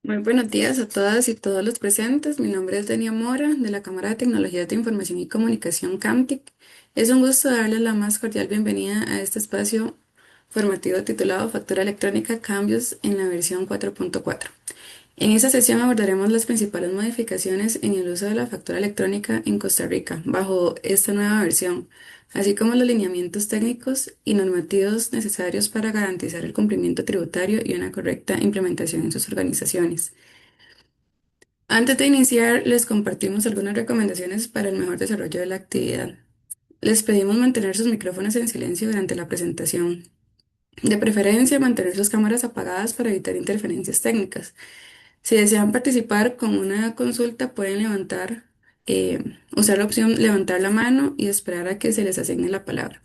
Muy buenos días a todas y todos los presentes. Mi nombre es Denia Mora, de la Cámara de Tecnologías de Información y Comunicación CAMTIC. Es un gusto darles la más cordial bienvenida a este espacio formativo titulado Factura Electrónica, Cambios en la versión 4.4. En esta sesión abordaremos las principales modificaciones en el uso de la factura electrónica en Costa Rica bajo esta nueva versión, así como los lineamientos técnicos y normativos necesarios para garantizar el cumplimiento tributario y una correcta implementación en sus organizaciones. Antes de iniciar, les compartimos algunas recomendaciones para el mejor desarrollo de la actividad. Les pedimos mantener sus micrófonos en silencio durante la presentación. De preferencia, mantener sus cámaras apagadas para evitar interferencias técnicas. Si desean participar con una consulta, pueden usar la opción levantar la mano y esperar a que se les asigne la palabra.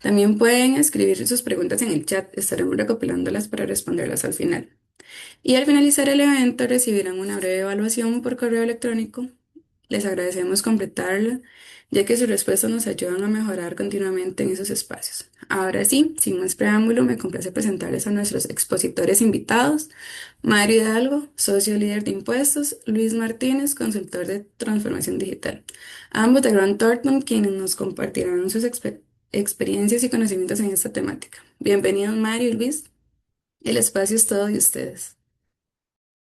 También pueden escribir sus preguntas en el chat, estaremos recopilándolas para responderlas al final. Y al finalizar el evento recibirán una breve evaluación por correo electrónico. Les agradecemos completarla, ya que sus respuestas nos ayudan a mejorar continuamente en esos espacios. Ahora sí, sin más preámbulo, me complace presentarles a nuestros expositores invitados. Mario Hidalgo, socio líder de impuestos, Luis Martínez, consultor de transformación digital. Ambos de Grant Thornton, quienes nos compartirán sus experiencias y conocimientos en esta temática. Bienvenidos Mario y Luis, el espacio es todo de ustedes.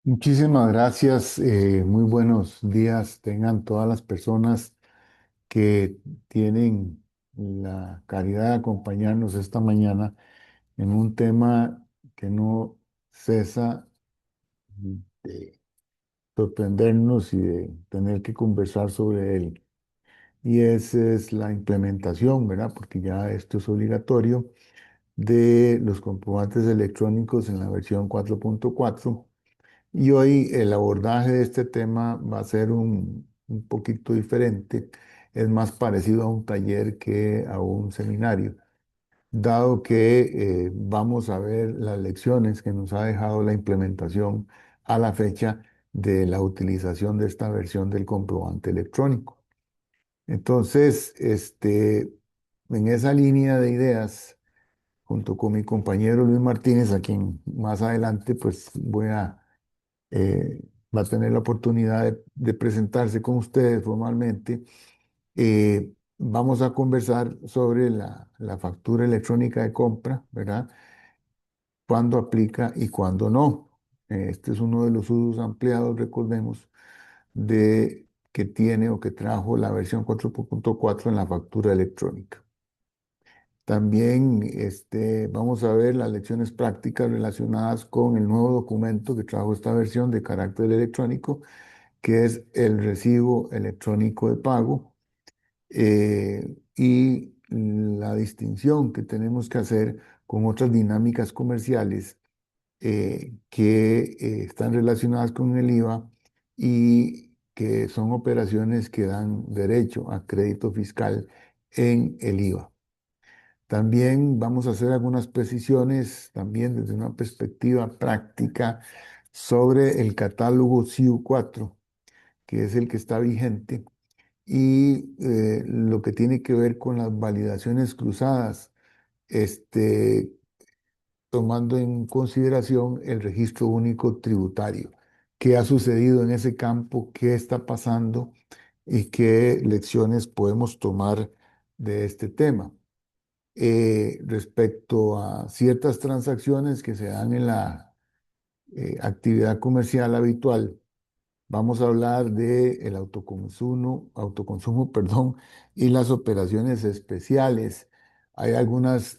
Muchísimas gracias. Muy buenos días. Tengan todas las personas que tienen la caridad de acompañarnos esta mañana en un tema que no cesa de sorprendernos y de tener que conversar sobre él. Y esa es la implementación, ¿verdad? Porque ya esto es obligatorio de los comprobantes electrónicos en la versión 4.4. Y hoy el abordaje de este tema va a ser un poquito diferente. Es más parecido a un taller que a un seminario, dado que vamos a ver las lecciones que nos ha dejado la implementación a la fecha de la utilización de esta versión del comprobante electrónico. Entonces, en esa línea de ideas, junto con mi compañero Luis Martínez, a quien más adelante pues eh, va a tener la oportunidad de presentarse con ustedes formalmente. Vamos a conversar sobre la factura electrónica de compra, ¿verdad? Cuándo aplica y cuándo no. Este es uno de los usos ampliados, recordemos, de que tiene o que trajo la versión 4.4 en la factura electrónica. También vamos a ver las lecciones prácticas relacionadas con el nuevo documento que trajo esta versión de carácter electrónico, que es el recibo electrónico de pago, y la distinción que tenemos que hacer con otras dinámicas comerciales que están relacionadas con el IVA y que son operaciones que dan derecho a crédito fiscal en el IVA. También vamos a hacer algunas precisiones, también desde una perspectiva práctica, sobre el catálogo CIU 4, que es el que está vigente, y lo que tiene que ver con las validaciones cruzadas, este, tomando en consideración el registro único tributario. ¿Qué ha sucedido en ese campo? ¿Qué está pasando? ¿Y qué lecciones podemos tomar de este tema? Respecto a ciertas transacciones que se dan en la actividad comercial habitual. Vamos a hablar de el autoconsumo, perdón, y las operaciones especiales. Hay algunas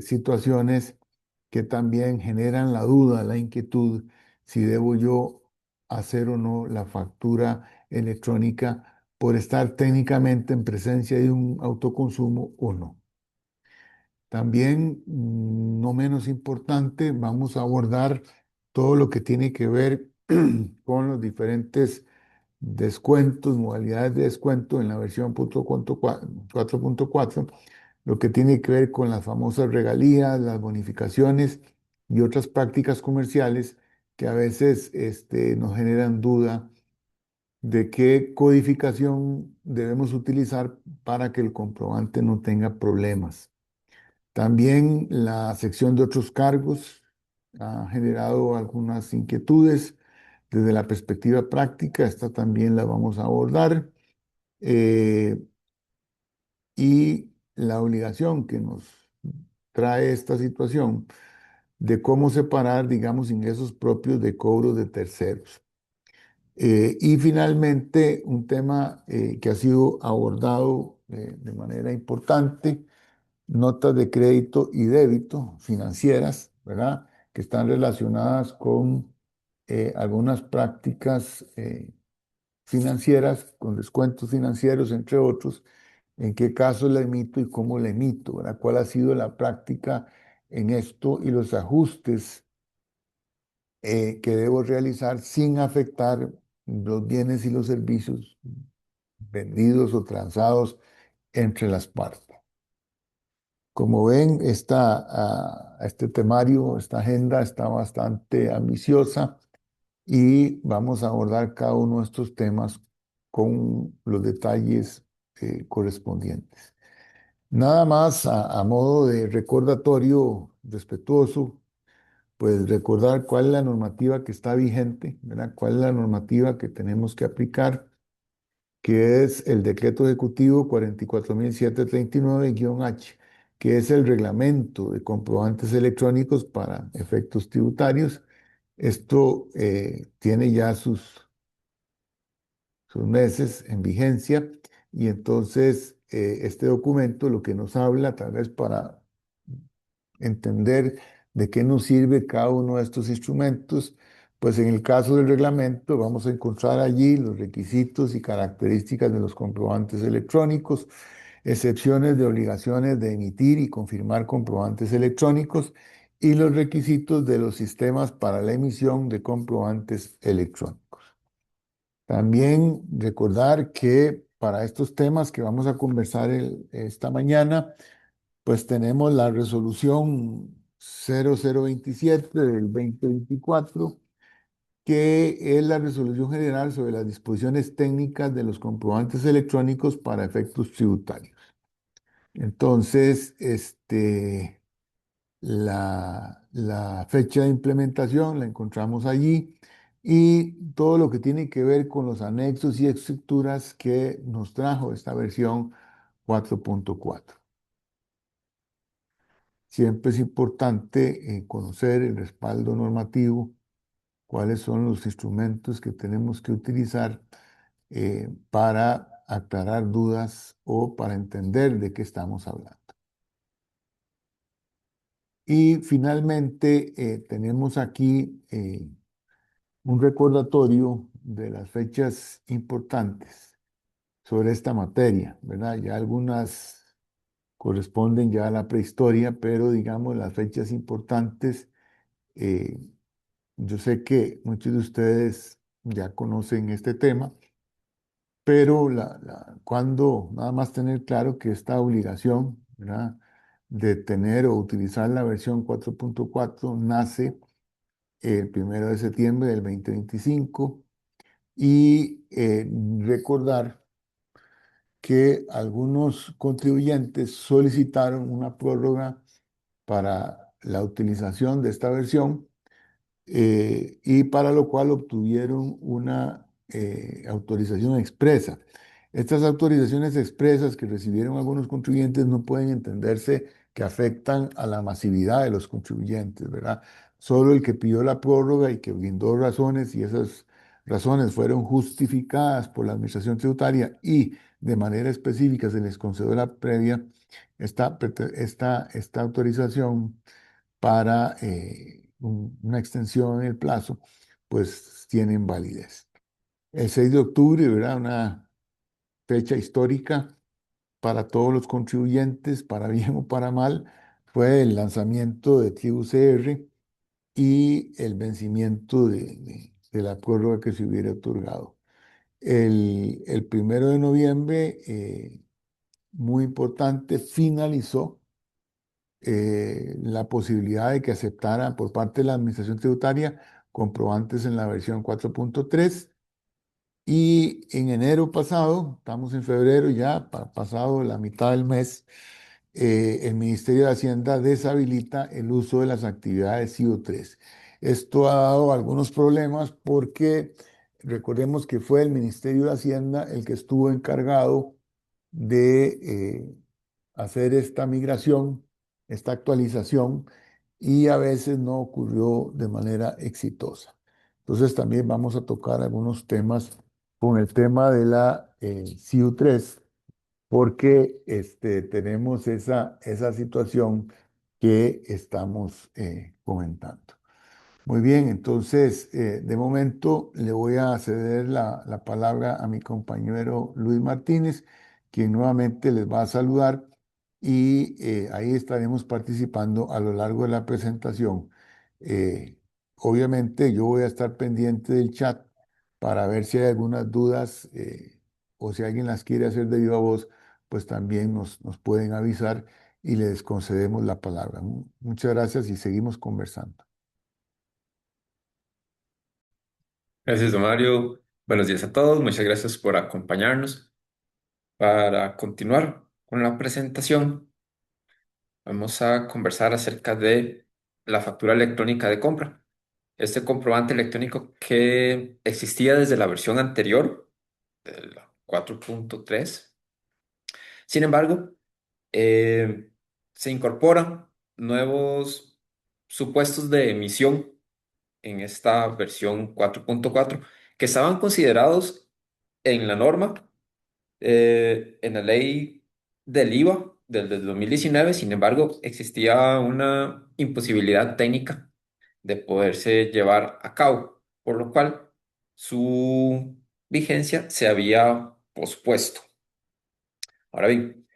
situaciones que también generan la duda, la inquietud, si debo yo hacer o no la factura electrónica por estar técnicamente en presencia de un autoconsumo o no. También, no menos importante, vamos a abordar todo lo que tiene que ver con los diferentes descuentos, modalidades de descuento en la versión 4.4, lo que tiene que ver con las famosas regalías, las bonificaciones y otras prácticas comerciales que a veces nos generan duda de qué codificación debemos utilizar para que el comprobante no tenga problemas. También la sección de otros cargos ha generado algunas inquietudes, Desde la perspectiva práctica, esta también la vamos a abordar. eh, y la obligación que nos trae esta situación de cómo separar, digamos, ingresos propios de cobros de terceros. Y finalmente, un tema que ha sido abordado de manera importante, notas de crédito y débito financieras, ¿verdad? Que están relacionadas con algunas prácticas financieras, con descuentos financieros, entre otros. En qué caso la emito y cómo la emito, ¿verdad? ¿Cuál ha sido la práctica en esto y los ajustes que debo realizar sin afectar los bienes y los servicios vendidos o transados entre las partes? Como ven, este temario, esta agenda está bastante ambiciosa y vamos a abordar cada uno de estos temas con los detalles correspondientes. Nada más a modo de recordatorio respetuoso, pues recordar cuál es la normativa que está vigente, ¿verdad? Cuál es la normativa que tenemos que aplicar, que es el decreto ejecutivo 44.739-H, que es el reglamento de comprobantes electrónicos para efectos tributarios. Esto tiene ya sus meses en vigencia y entonces este documento lo que nos habla, tal vez para entender de qué nos sirve cada uno de estos instrumentos, pues en el caso del reglamento vamos a encontrar allí los requisitos y características de los comprobantes electrónicos, excepciones de obligaciones de emitir y confirmar comprobantes electrónicos y los requisitos de los sistemas para la emisión de comprobantes electrónicos. También recordar que para estos temas que vamos a conversar esta mañana, pues tenemos la resolución 0027 del 2024, que es la resolución general sobre las disposiciones técnicas de los comprobantes electrónicos para efectos tributarios. Entonces, la fecha de implementación la encontramos allí y todo lo que tiene que ver con los anexos y estructuras que nos trajo esta versión 4.4. Siempre es importante conocer el respaldo normativo, cuáles son los instrumentos que tenemos que utilizar para aclarar dudas o para entender de qué estamos hablando. Y finalmente tenemos aquí un recordatorio de las fechas importantes sobre esta materia, ¿verdad? Ya algunas corresponden ya a la prehistoria, pero digamos las fechas importantes. eh, Yo sé que muchos de ustedes ya conocen este tema, pero cuando nada más tener claro que esta obligación, ¿verdad?, de tener o utilizar la versión 4.4 nace el 1 de septiembre del 2025 y recordar que algunos contribuyentes solicitaron una prórroga para la utilización de esta versión y para lo cual obtuvieron una autorización expresa. Estas autorizaciones expresas que recibieron algunos contribuyentes no pueden entenderse que afectan a la masividad de los contribuyentes, ¿verdad? Solo el que pidió la prórroga y que brindó razones y esas razones fueron justificadas por la Administración Tributaria y de manera específica se les concedió la previa, esta autorización para una extensión en el plazo, pues tienen validez. El 6 de octubre, ¿verdad? Una fecha histórica para todos los contribuyentes, para bien o para mal, fue el lanzamiento de TUCR y el vencimiento de la prórroga que se hubiera otorgado. El 1 de noviembre, muy importante, finalizó la posibilidad de que aceptara por parte de la Administración Tributaria comprobantes en la versión 4.3 y en enero pasado, estamos en febrero ya, pasado la mitad del mes, el Ministerio de Hacienda deshabilita el uso de las actividades CO3. Esto ha dado algunos problemas porque recordemos que fue el Ministerio de Hacienda el que estuvo encargado de hacer esta migración, esta actualización, y a veces no ocurrió de manera exitosa. Entonces también vamos a tocar algunos temas con el tema de la CIU3, porque tenemos esa situación que estamos comentando. Muy bien, entonces de momento le voy a ceder la palabra a mi compañero Luis Martínez, quien nuevamente les va a saludar y ahí estaremos participando a lo largo de la presentación. Eh, Obviamente yo voy a estar pendiente del chat para ver si hay algunas dudas o si alguien las quiere hacer de viva voz, pues también nos pueden avisar y les concedemos la palabra. Muchas gracias y seguimos conversando. Gracias, don Mario. Buenos días a todos. Muchas gracias por acompañarnos. Para continuar con la presentación, vamos a conversar acerca de la factura electrónica de compra. Este comprobante electrónico que existía desde la versión anterior, del 4.3. Sin embargo, eh, se incorporan nuevos supuestos de emisión en esta versión 4.4 que estaban considerados en la norma, en la ley del IVA del 2019. Sin embargo, existía una imposibilidad técnica de poderse llevar a cabo, por lo cual su vigencia se había pospuesto. Ahora bien,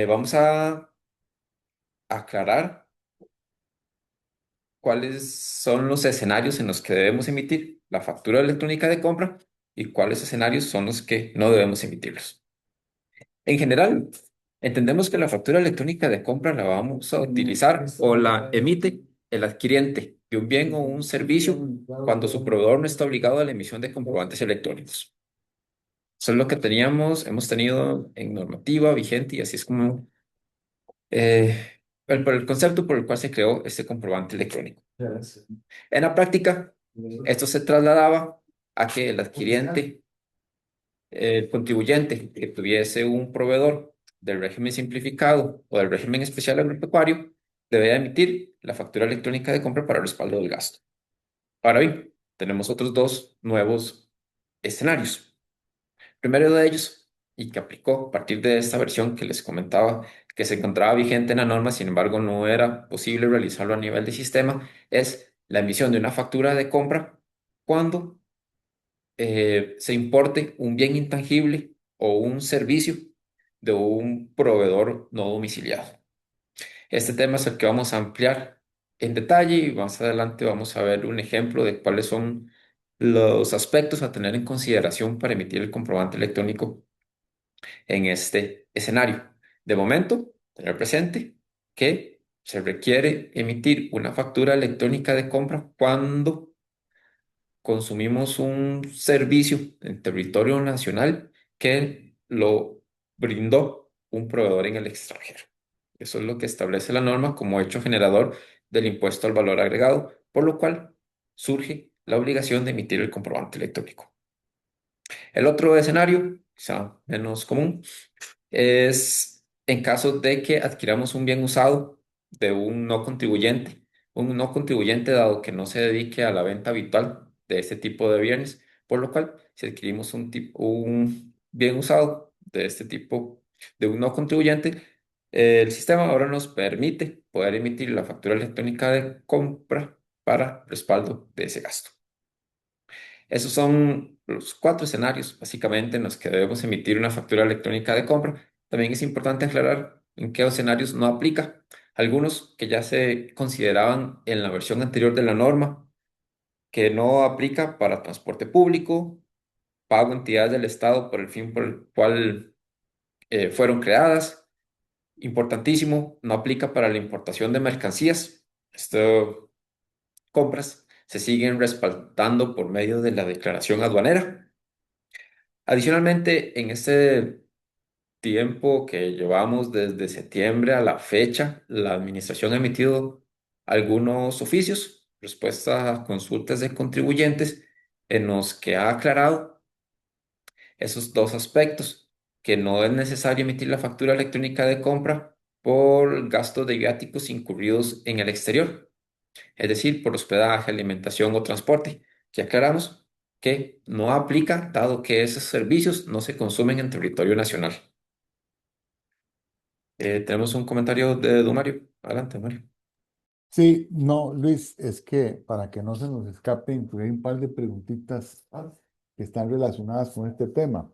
vamos a aclarar cuáles son los escenarios en los que debemos emitir la factura electrónica de compra y cuáles escenarios son los que no debemos emitirlos. En general, entendemos que la factura electrónica de compra la vamos a utilizar o la emite el adquiriente de un bien o un servicio cuando su proveedor no está obligado a la emisión de comprobantes electrónicos. Eso es lo que hemos tenido en normativa vigente y así es como por el concepto por el cual se creó este comprobante electrónico. En la práctica, esto se trasladaba a que el adquiriente, el contribuyente que tuviese un proveedor del régimen simplificado o del régimen especial agropecuario, debía emitir la factura electrónica de compra para respaldo del gasto. Ahora bien, tenemos otros dos nuevos escenarios. Primero de ellos, y que aplicó a partir de esta versión que les comentaba, que se encontraba vigente en la norma, sin embargo no era posible realizarlo a nivel de sistema, es la emisión de una factura de compra cuando se importe un bien intangible o un servicio de un proveedor no domiciliado. Este tema es el que vamos a ampliar en detalle y más adelante vamos a ver un ejemplo de cuáles son los aspectos a tener en consideración para emitir el comprobante electrónico en este escenario. De momento, tener presente que se requiere emitir una factura electrónica de compra cuando consumimos un servicio en territorio nacional que lo brindó un proveedor en el extranjero. Eso es lo que establece la norma como hecho generador del impuesto al valor agregado, por lo cual surge la obligación de emitir el comprobante electrónico. El otro escenario, quizá menos común, es en caso de que adquiramos un bien usado de un no contribuyente dado que no se dedique a la venta habitual de este tipo de bienes, por lo cual si adquirimos un bien usado de este tipo de un no contribuyente, el sistema ahora nos permite poder emitir la factura electrónica de compra para respaldo de ese gasto. Esos son los cuatro escenarios, básicamente, en los que debemos emitir una factura electrónica de compra. También es importante aclarar en qué escenarios no aplica. Algunos que ya se consideraban en la versión anterior de la norma, que no aplica para transporte público, pago a entidades del Estado por el fin por el cual fueron creadas. Importantísimo, no aplica para la importación de mercancías. Esto, compras se siguen respaldando por medio de la declaración aduanera. Adicionalmente, en este tiempo que llevamos desde septiembre a la fecha, la administración ha emitido algunos oficios respuesta a consultas de contribuyentes en los que ha aclarado esos dos aspectos, que no es necesario emitir la factura electrónica de compra por gastos de viáticos incurridos en el exterior, es decir, por hospedaje, alimentación o transporte, que aclaramos que no aplica dado que esos servicios no se consumen en territorio nacional. Tenemos un comentario de don Mario. Adelante, Mario. Sí, no, Luis, es que para que no se nos escape, incluir un par de preguntitas que están relacionadas con este tema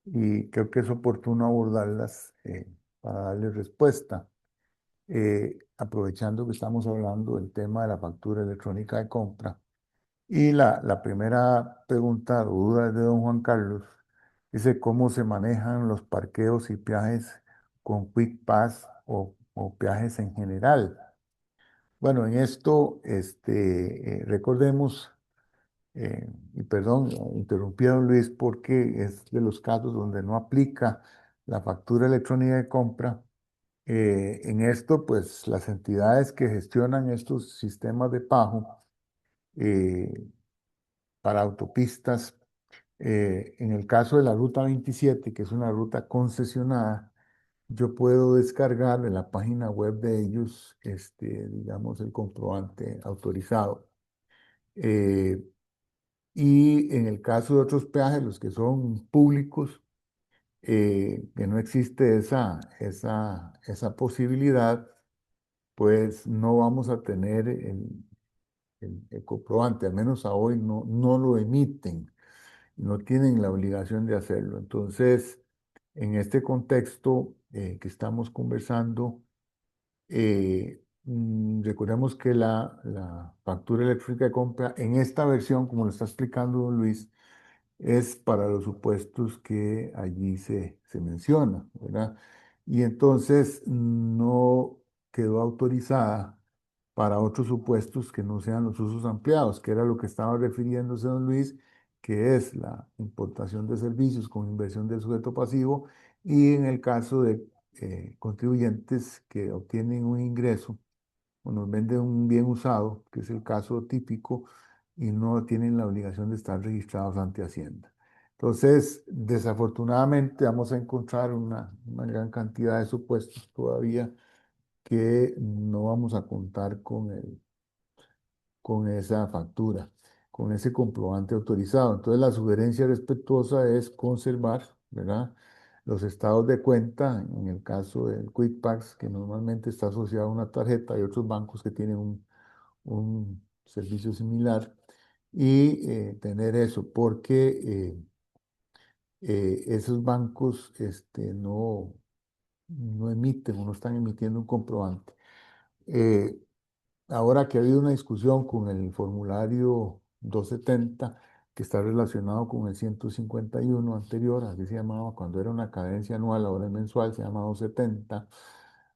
y creo que es oportuno abordarlas para darle respuesta. Aprovechando que estamos hablando del tema de la factura electrónica de compra. Y la primera pregunta o duda es de don Juan Carlos. Dice, ¿cómo se manejan los parqueos y peajes con Quick Pass o peajes en general? Bueno, en esto, recordemos, y perdón, interrumpí a don Luis porque es de los casos donde no aplica la factura electrónica de compra. En esto, pues las entidades que gestionan estos sistemas de pago eh, para autopistas, en el caso de la Ruta 27, que es una ruta concesionada, yo puedo descargar de la página web de ellos, digamos, el comprobante autorizado. Eh, y en el caso de otros peajes, los que son públicos, que no existe esa posibilidad, pues no vamos a tener el comprobante, al menos a hoy no lo emiten, no tienen la obligación de hacerlo. Entonces, en este contexto que estamos conversando, recordemos que la factura eléctrica de compra en esta versión, como lo está explicando don Luis, es para los supuestos que allí se menciona, ¿verdad? Y entonces no quedó autorizada para otros supuestos que no sean los usos ampliados, que era lo que estaba refiriéndose don Luis, que es la importación de servicios con inversión del sujeto pasivo y en el caso de contribuyentes que obtienen un ingreso o nos venden un bien usado, que es el caso típico, y no tienen la obligación de estar registrados ante Hacienda. Entonces, desafortunadamente vamos a encontrar una gran cantidad de supuestos todavía que no vamos a contar con esa factura, con ese comprobante autorizado. Entonces, la sugerencia respetuosa es conservar, ¿verdad? Los estados de cuenta, en el caso del QuickPass, que normalmente está asociado a una tarjeta, hay otros bancos que tienen un servicio similar, y tener eso, porque esos bancos no emiten o no están emitiendo un comprobante. Eh, Ahora que ha habido una discusión con el formulario 270 que está relacionado con el 151 anterior, así se llamaba cuando era una cadencia anual, ahora es mensual, se llama 270.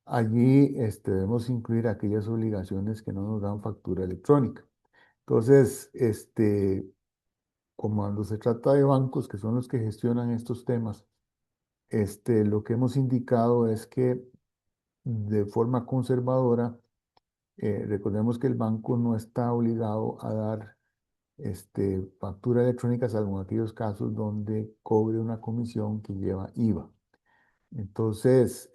Allí debemos incluir aquellas obligaciones que no nos dan factura electrónica. Entonces, como cuando se trata de bancos, que son los que gestionan estos temas, lo que hemos indicado es que de forma conservadora, recordemos que el banco no está obligado a dar factura electrónica, salvo en aquellos casos donde cobre una comisión que lleva IVA. Entonces,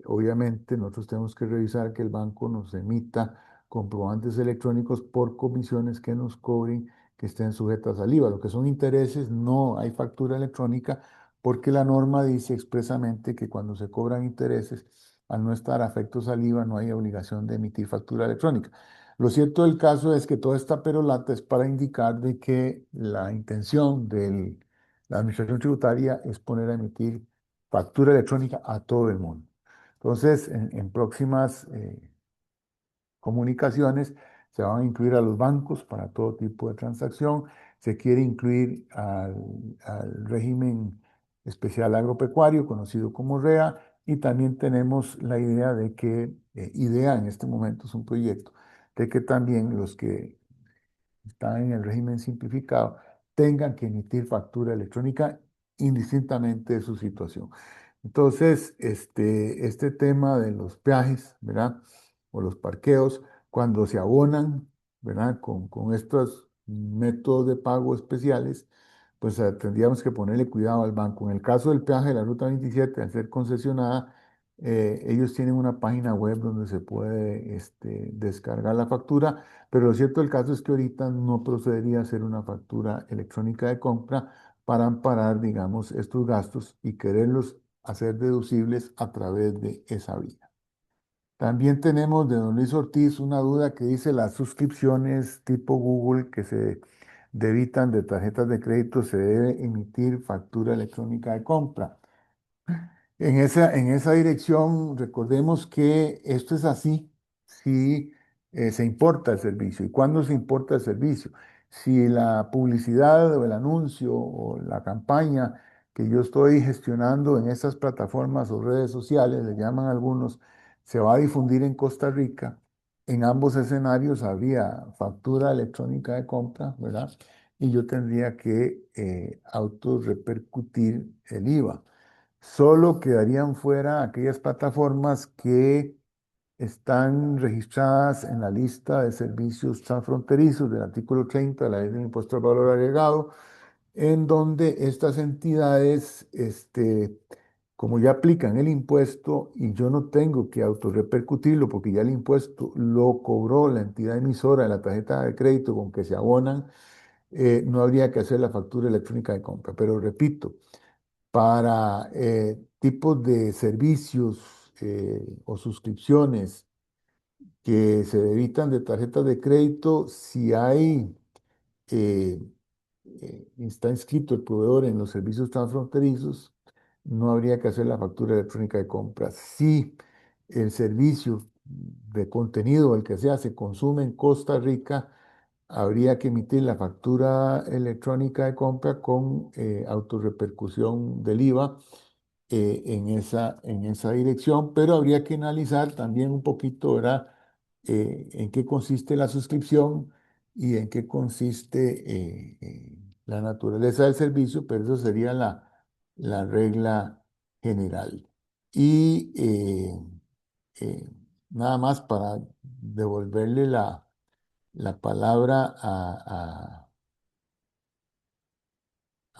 obviamente nosotros tenemos que revisar que el banco nos emita comprobantes electrónicos por comisiones que nos cobren que estén sujetas al IVA. Lo que son intereses, no hay factura electrónica porque la norma dice expresamente que cuando se cobran intereses, al no estar afectos al IVA, no hay obligación de emitir factura electrónica. Lo cierto del caso es que toda esta perolata es para indicar de que la intención de la Administración Tributaria es poner a emitir factura electrónica a todo el mundo. Entonces, en próximas comunicaciones se van a incluir a los bancos para todo tipo de transacción. Se quiere incluir al régimen especial agropecuario, conocido como REA, y también tenemos la idea de que, IDEA en este momento es un proyecto, de que también los que están en el régimen simplificado tengan que emitir factura electrónica indistintamente de su situación. Entonces, este tema de los peajes, ¿verdad? O los parqueos, cuando se abonan, ¿verdad? Con estos métodos de pago especiales, pues tendríamos que ponerle cuidado al banco. En el caso del peaje de la Ruta 27, al ser concesionada, ellos tienen una página web donde se puede descargar la factura, pero lo cierto del caso es que ahorita no procedería a hacer una factura electrónica de compra para amparar, digamos, estos gastos y quererlos hacer deducibles a través de esa vía. También tenemos de don Luis Ortiz una duda que dice las suscripciones tipo Google que se debitan de tarjetas de crédito se debe emitir factura electrónica de compra. En esa dirección, recordemos que esto es así si se importa el servicio. ¿Y cuándo se importa el servicio? Si la publicidad o el anuncio o la campaña que yo estoy gestionando en estas plataformas o redes sociales, le llaman algunos, se va a difundir en Costa Rica, en ambos escenarios habría factura electrónica de compra, ¿verdad? Y yo tendría que autorrepercutir el IVA. Solo quedarían fuera aquellas plataformas que están registradas en la lista de servicios transfronterizos del artículo 30 de la Ley del Impuesto al Valor Agregado, en donde estas entidades, como ya aplican el impuesto y yo no tengo que autorrepercutirlo porque ya el impuesto lo cobró la entidad emisora de la tarjeta de crédito con que se abonan, no habría que hacer la factura electrónica de compra. Pero repito, para tipos de servicios o suscripciones que se debitan de tarjetas de crédito, si hay, eh, está inscrito el proveedor en los servicios transfronterizos, no habría que hacer la factura electrónica de compra. Si el servicio de contenido, el que sea, se consume en Costa Rica, habría que emitir la factura electrónica de compra con autorrepercusión del IVA en esa dirección, pero habría que analizar también un poquito, ¿verdad? En qué consiste la suscripción y en qué consiste la naturaleza del servicio, pero eso sería la regla general. Y nada más para devolverle la palabra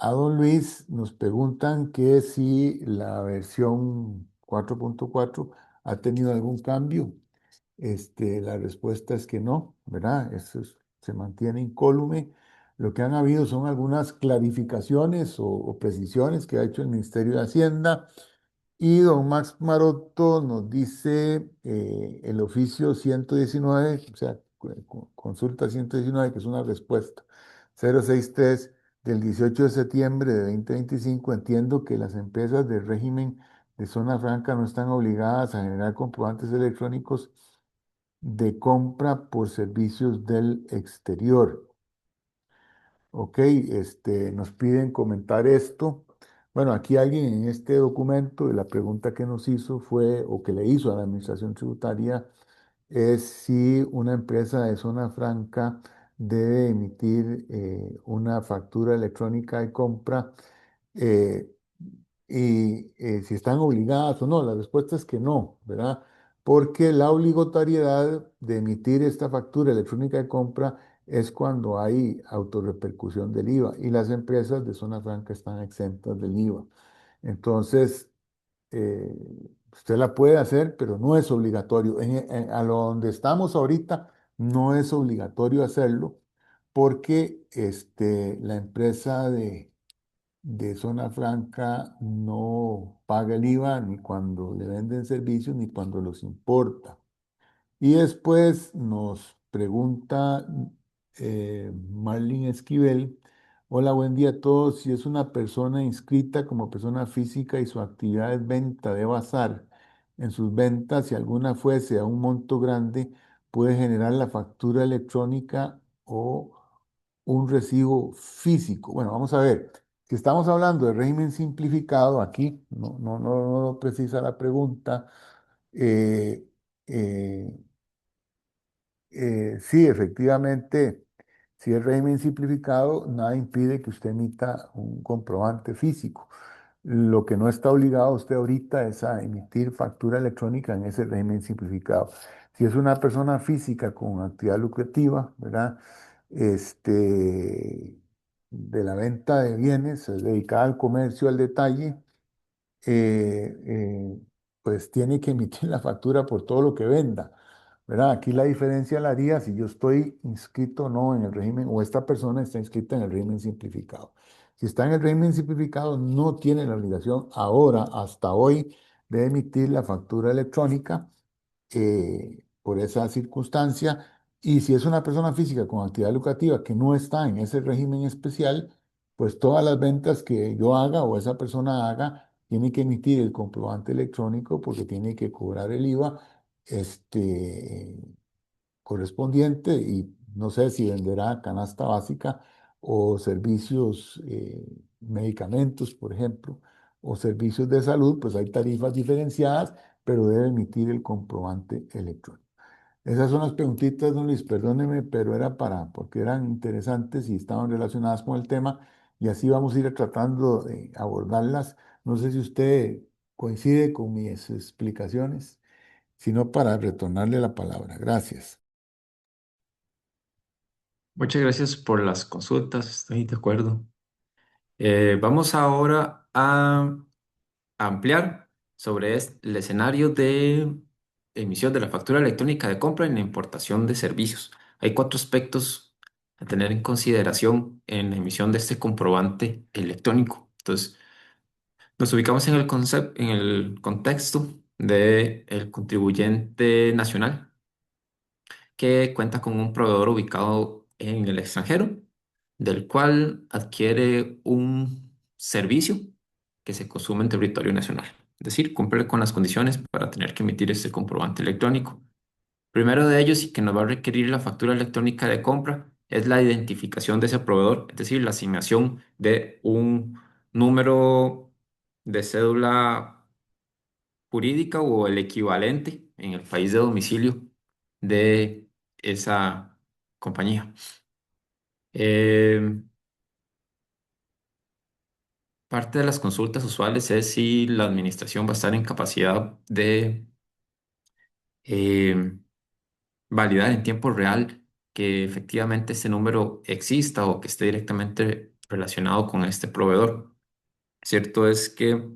a don Luis, nos preguntan que si la versión 4.4 ha tenido algún cambio. La respuesta es que no, ¿verdad? Se mantiene incólume. Lo que han habido son algunas clarificaciones o precisiones que ha hecho el Ministerio de Hacienda y don Max Maroto nos dice el oficio 119, o sea, consulta 119, que es una respuesta 063 del 18 de septiembre de 2025. Entiendo que las empresas del régimen de zona franca no están obligadas a generar comprobantes electrónicos de compra por servicios del exterior. Ok, nos piden comentar esto. Bueno, aquí alguien en este documento, la pregunta que nos hizo fue, o que le hizo a la Administración Tributaria, es si una empresa de zona franca debe emitir una factura electrónica de compra eh, y si están obligadas o no. La respuesta es que no, ¿verdad? Porque la obligatoriedad de emitir esta factura electrónica de compra es cuando hay autorrepercusión del IVA y las empresas de zona franca están exentas del IVA. Entonces, eh, usted la puede hacer, pero no es obligatorio. A lo donde estamos ahorita, no es obligatorio hacerlo porque la empresa de zona franca no paga el IVA ni cuando le venden servicios ni cuando los importa. Y después nos pregunta Marlene Esquivel, hola, buen día a todos. Si es una persona inscrita como persona física y su actividad es venta de bazar, en sus ventas, si alguna fuese a un monto grande, puede generar la factura electrónica o un recibo físico. Bueno, vamos a ver. Si estamos hablando de régimen simplificado, aquí no precisa la pregunta. eh, eh, sí, efectivamente, si es régimen simplificado, nada impide que usted emita un comprobante físico. Lo que no está obligado usted ahorita es a emitir factura electrónica en ese régimen simplificado. Si es una persona física con actividad lucrativa, ¿verdad? De la venta de bienes, dedicada al comercio, al detalle, eh, eh, pues tiene que emitir la factura por todo lo que venda, ¿verdad? Aquí la diferencia la haría si yo estoy inscrito o no en el régimen, o esta persona está inscrita en el régimen simplificado. Si está en el régimen simplificado, no tiene la obligación ahora, hasta hoy, de emitir la factura electrónica por esa circunstancia. Y si es una persona física con actividad lucrativa que no está en ese régimen especial, pues todas las ventas que yo haga o esa persona haga, tiene que emitir el comprobante electrónico porque tiene que cobrar el IVA este, correspondiente y no sé si venderá canasta básica o servicios, medicamentos, por ejemplo, o servicios de salud, pues hay tarifas diferenciadas, pero debe emitir el comprobante electrónico. Esas son las preguntitas, don Luis, perdóneme, pero era porque eran interesantes y estaban relacionadas con el tema y así vamos a ir tratando de abordarlas. No sé si usted coincide con mis explicaciones, sino para retornarle la palabra. Gracias. Muchas gracias por las consultas, estoy de acuerdo. Vamos ahora a ampliar sobre el escenario de emisión de la factura electrónica de compra en la importación de servicios. Hay cuatro aspectos a tener en consideración en la emisión de este comprobante electrónico. Entonces, nos ubicamos en el concepto, en el contexto del contribuyente nacional que cuenta con un proveedor ubicado en el extranjero, del cual adquiere un servicio que se consume en territorio nacional. Es decir, cumple con las condiciones para tener que emitir este comprobante electrónico. Primero de ellos, y que nos va a requerir la factura electrónica de compra, es la identificación de ese proveedor, es decir, la asignación de un número de cédula jurídica o el equivalente en el país de domicilio de esa compañía. Eh, Parte de las consultas usuales es si la administración va a estar en capacidad de eh, validar en tiempo real que efectivamente este número exista o que esté directamente relacionado con este proveedor. Cierto es que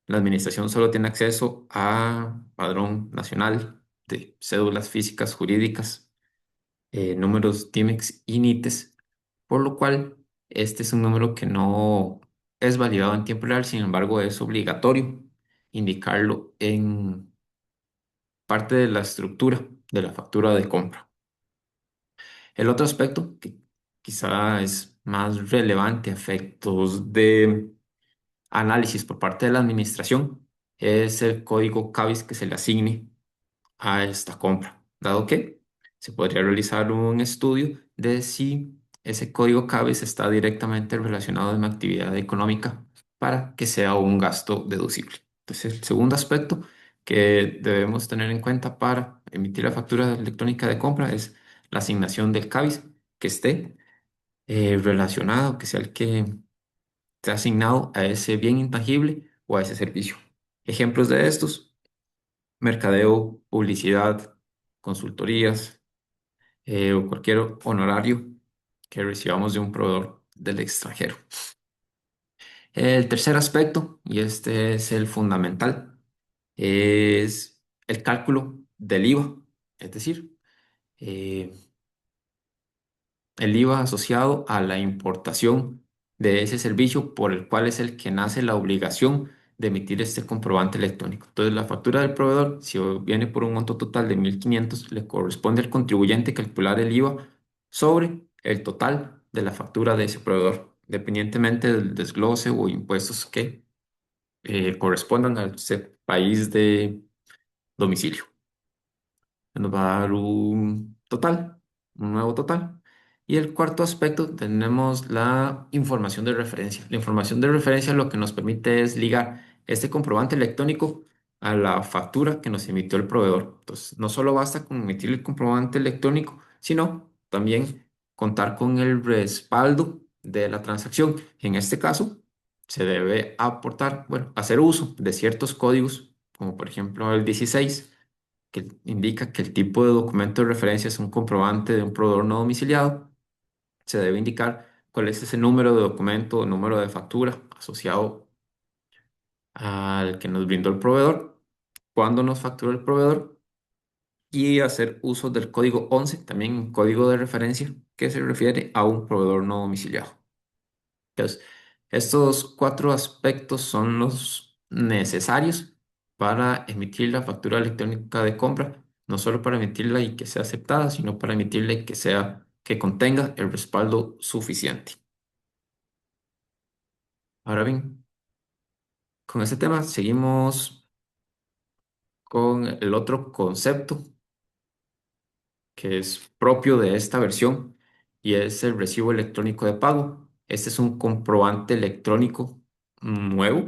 la administración solo tiene acceso a padrón nacional de cédulas físicas jurídicas, números TIMEX y NITES, por lo cual este es un número que no es validado en tiempo real, sin embargo es obligatorio indicarlo en parte de la estructura de la factura de compra. El otro aspecto que quizá es más relevante a efectos de análisis por parte de la administración es el código CABIS que se le asigne a esta compra, dado que se podría realizar un estudio de si ese código CABES está directamente relacionado a una actividad económica para que sea un gasto deducible. Entonces, el segundo aspecto que debemos tener en cuenta para emitir la factura electrónica de compra es la asignación del CABES que esté relacionado, que sea el que esté asignado a ese bien intangible o a ese servicio. Ejemplos de estos: mercadeo, publicidad, consultorías, o cualquier honorario que recibamos de un proveedor del extranjero. El tercer aspecto, y este es el fundamental, es el cálculo del IVA, es decir, eh, el IVA asociado a la importación de ese servicio por el cual es el que nace la obligación de emitir este comprobante electrónico. Entonces, la factura del proveedor, si viene por un monto total de 1.500, le corresponde al contribuyente calcular el IVA sobre el total de la factura de ese proveedor, dependientemente del desglose o impuestos que correspondan al ese país de domicilio. Nos va a dar un total, un nuevo total. Y el cuarto aspecto, tenemos la información de referencia. La información de referencia lo que nos permite es ligar este comprobante electrónico a la factura que nos emitió el proveedor. Entonces, no solo basta con emitir el comprobante electrónico, sino también contar con el respaldo de la transacción. En este caso, se debe aportar, bueno, hacer uso de ciertos códigos, como por ejemplo el 16 que indica que el tipo de documento de referencia es un comprobante de un proveedor no domiciliado, se debe indicar cuál es ese número de documento o número de factura asociado al que nos brindó el proveedor, cuándo nos facturó el proveedor y hacer uso del código 11, también un código de referencia que se refiere a un proveedor no domiciliado. Entonces, estos cuatro aspectos son los necesarios para emitir la factura electrónica de compra, no solo para emitirla y que sea aceptada, sino para emitirla y que contenga el respaldo suficiente. Ahora bien, con este tema seguimos con el otro concepto que es propio de esta versión y es el recibo electrónico de pago. Este es un comprobante electrónico nuevo,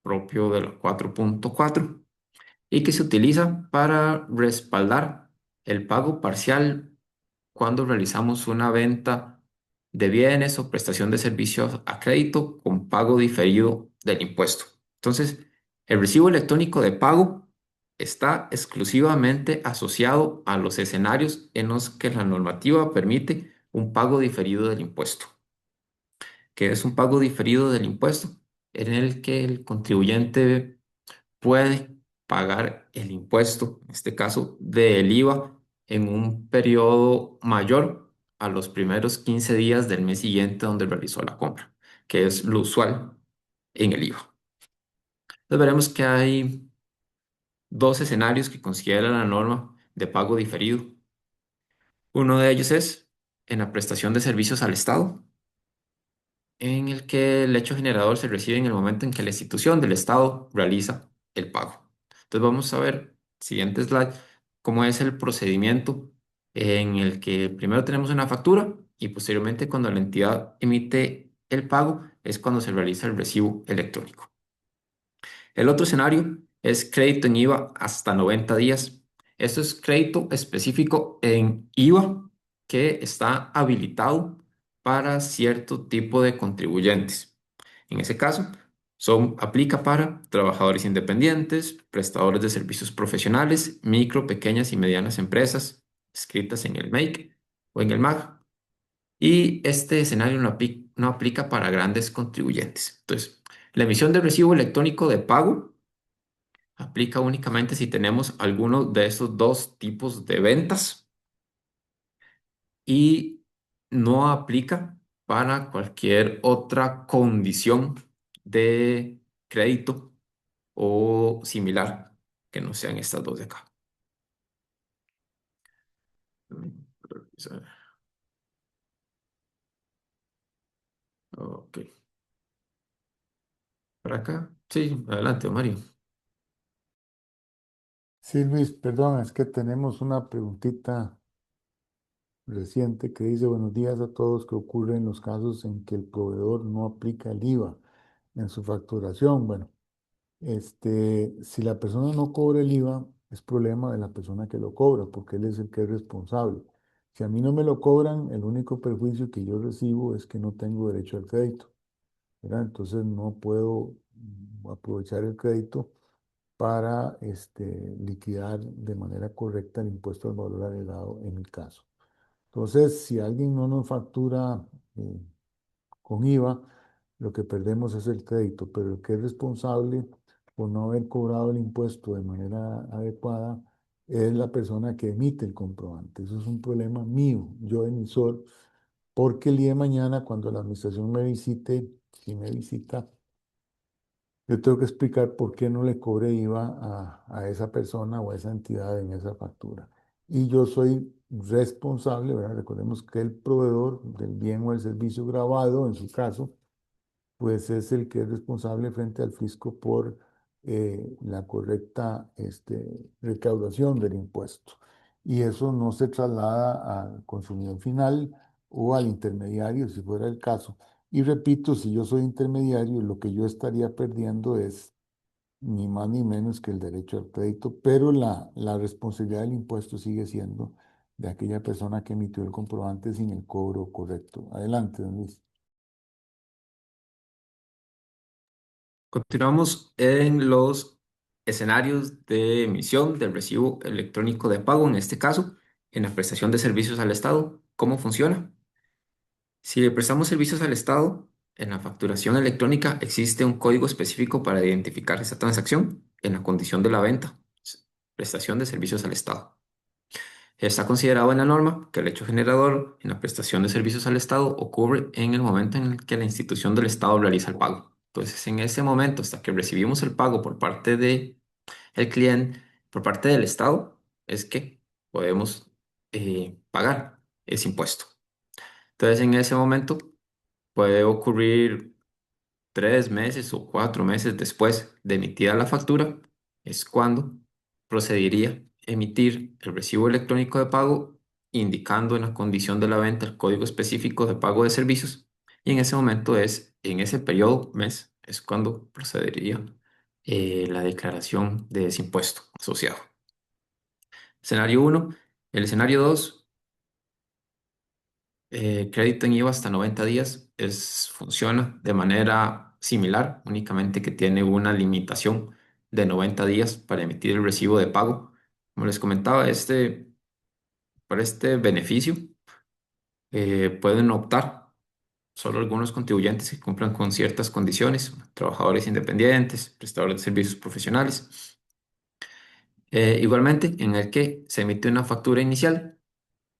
propio de la 4.4 y que se utiliza para respaldar el pago parcial cuando realizamos una venta de bienes o prestación de servicios a crédito con pago diferido del impuesto. Entonces, el recibo electrónico de pago está exclusivamente asociado a los escenarios en los que la normativa permite un pago diferido del impuesto. ¿Qué es un pago diferido del impuesto? En el que el contribuyente puede pagar el impuesto, en este caso del IVA, en un periodo mayor a los primeros 15 días del mes siguiente donde realizó la compra, que es lo usual en el IVA. Entonces veremos que hay dos escenarios que considera la norma de pago diferido. Uno de ellos es en la prestación de servicios al Estado, en el que el hecho generador se recibe en el momento en que la institución del Estado realiza el pago. Entonces vamos a ver, siguiente slide, cómo es el procedimiento en el que primero tenemos una factura y posteriormente cuando la entidad emite el pago es cuando se realiza el recibo electrónico. El otro escenario es crédito en IVA hasta 90 días. Esto es crédito específico en IVA que está habilitado para cierto tipo de contribuyentes. En ese caso, aplica para trabajadores independientes, prestadores de servicios profesionales, micro, pequeñas y medianas empresas escritas en el MEIC o en el MAG. Y este escenario no aplica para grandes contribuyentes. Entonces, la emisión de recibo electrónico de pago aplica únicamente si tenemos alguno de estos dos tipos de ventas y no aplica para cualquier otra condición de crédito o similar que no sean estas dos de acá. Ok. ¿Para acá? Sí, adelante, Mario. Sí, Luis, perdón, es que tenemos una preguntita reciente que dice, buenos días a todos, ¿qué ocurre en los casos en que el proveedor no aplica el IVA en su facturación? Bueno, si la persona no cobra el IVA, es problema de la persona que lo cobra, porque él es el que es responsable. Si a mí no me lo cobran, el único perjuicio que yo recibo es que no tengo derecho al crédito, ¿verdad? Entonces no puedo aprovechar el crédito para liquidar de manera correcta el impuesto al valor agregado en mi caso. Entonces, si alguien no nos factura eh, con IVA, lo que perdemos es el crédito, pero el que es responsable por no haber cobrado el impuesto de manera adecuada es la persona que emite el comprobante. Eso es un problema mío, yo emisor, porque el día de mañana, cuando la administración me visite, si me visita, yo tengo que explicar por qué no le cobré IVA a esa persona o a esa entidad en esa factura. Y yo soy responsable, ¿verdad? Recordemos que el proveedor del bien o el servicio grabado, en su caso, pues es el que es responsable frente al fisco por la correcta recaudación del impuesto. Y eso no se traslada al consumidor final o al intermediario, si fuera el caso. Y repito, si yo soy intermediario, lo que yo estaría perdiendo es ni más ni menos que el derecho al crédito, pero la responsabilidad del impuesto sigue siendo de aquella persona que emitió el comprobante sin el cobro correcto. Adelante, don Luis. Continuamos en los escenarios de emisión del recibo electrónico de pago, en este caso, en la prestación de servicios al Estado. ¿Cómo funciona? Si le prestamos servicios al Estado, en la facturación electrónica existe un código específico para identificar esa transacción en la condición de la venta, prestación de servicios al Estado. Está considerado en la norma que el hecho generador en la prestación de servicios al Estado ocurre en el momento en el que la institución del Estado realiza el pago. Entonces, en ese momento, hasta que recibimos el pago por parte de el cliente, por parte del Estado, es que podemos pagar ese impuesto. Entonces, en ese momento puede ocurrir 3 meses o 4 meses después de emitida la factura, es cuando procedería a emitir el recibo electrónico de pago, indicando en la condición de la venta el código específico de pago de servicios. Y en ese momento en ese periodo, mes, es cuando procedería la declaración de ese impuesto asociado. Escenario uno. El escenario 2, crédito en IVA hasta 90 días, funciona de manera similar, únicamente que tiene una limitación de 90 días para emitir el recibo de pago. Como les comentaba, para este beneficio pueden optar solo algunos contribuyentes que cumplan con ciertas condiciones, trabajadores independientes, prestadores de servicios profesionales. Igualmente, en el que se emite una factura inicial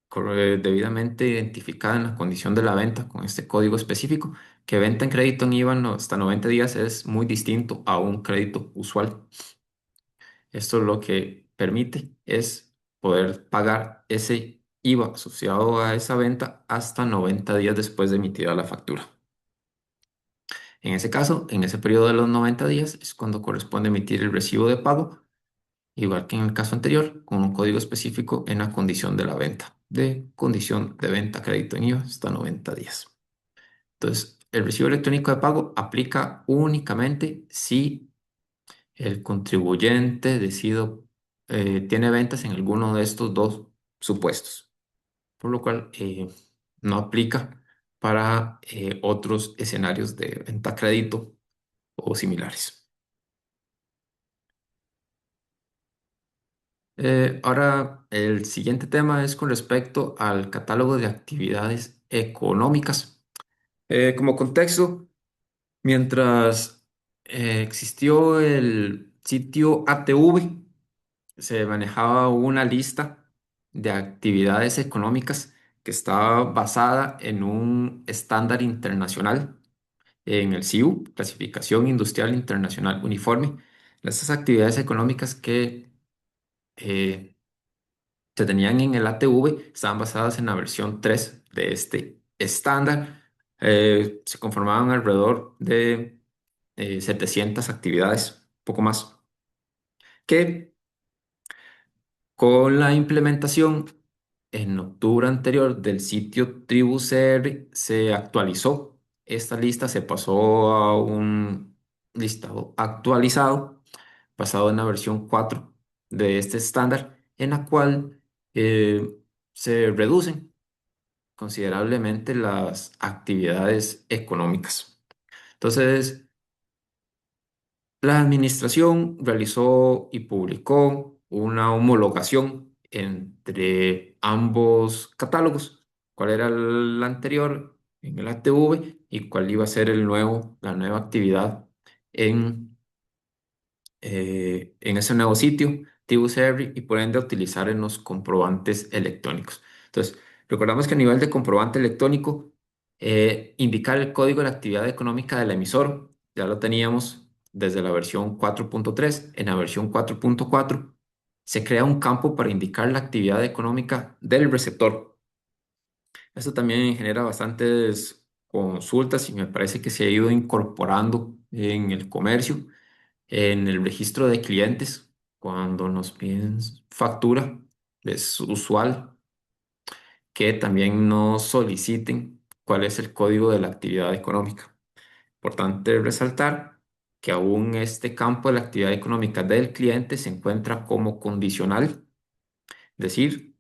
debidamente identificada en la condición de la venta con este código específico, que venta en crédito en IVA hasta 90 días es muy distinto a un crédito usual. Esto lo que permite es poder pagar ese IVA asociado a esa venta hasta 90 días después de emitida la factura. En ese caso, en ese periodo de los 90 días es cuando corresponde emitir el recibo de pago, igual que en el caso anterior, con un código específico en la condición de la venta, de condición de venta crédito en IVA hasta 90 días. Entonces, el recibo electrónico de pago aplica únicamente si el contribuyente tiene ventas en alguno de estos dos supuestos, por lo cual no aplica para otros escenarios de venta a crédito o similares. Ahora, el siguiente tema es con respecto al catálogo de actividades económicas. Como contexto, mientras existió el sitio ATV, se manejaba una lista de actividades económicas que estaba basada en un estándar internacional, en el CIU, Clasificación Industrial Internacional Uniforme. Estas actividades económicas que eh, se tenían en el ATV estaban basadas en la versión 3 de este estándar. Se conformaban alrededor de 700 actividades, poco más, que con la implementación en octubre anterior del sitio TribuCR se actualizó. Esta lista se pasó a un listado actualizado basado en la versión 4 de este estándar, en la cual eh, se reducen considerablemente las actividades económicas. Entonces, la administración realizó y publicó una homologación entre ambos catálogos, cuál era el anterior en el ATV y cuál iba a ser la nueva actividad en en ese nuevo sitio, TibuServe, y por ende utilizar en los comprobantes electrónicos. Entonces, recordamos que a nivel de comprobante electrónico, indicar el código de la actividad económica del emisor, ya lo teníamos desde la versión 4.3. En la versión 4.4 se crea un campo para indicar la actividad económica del receptor. Esto también genera bastantes consultas y me parece que se ha ido incorporando en el comercio, en el registro de clientes. Cuando nos piden factura, es usual que también nos soliciten cuál es el código de la actividad económica. Importante resaltar que aún este campo de la actividad económica del cliente se encuentra como condicional, es decir,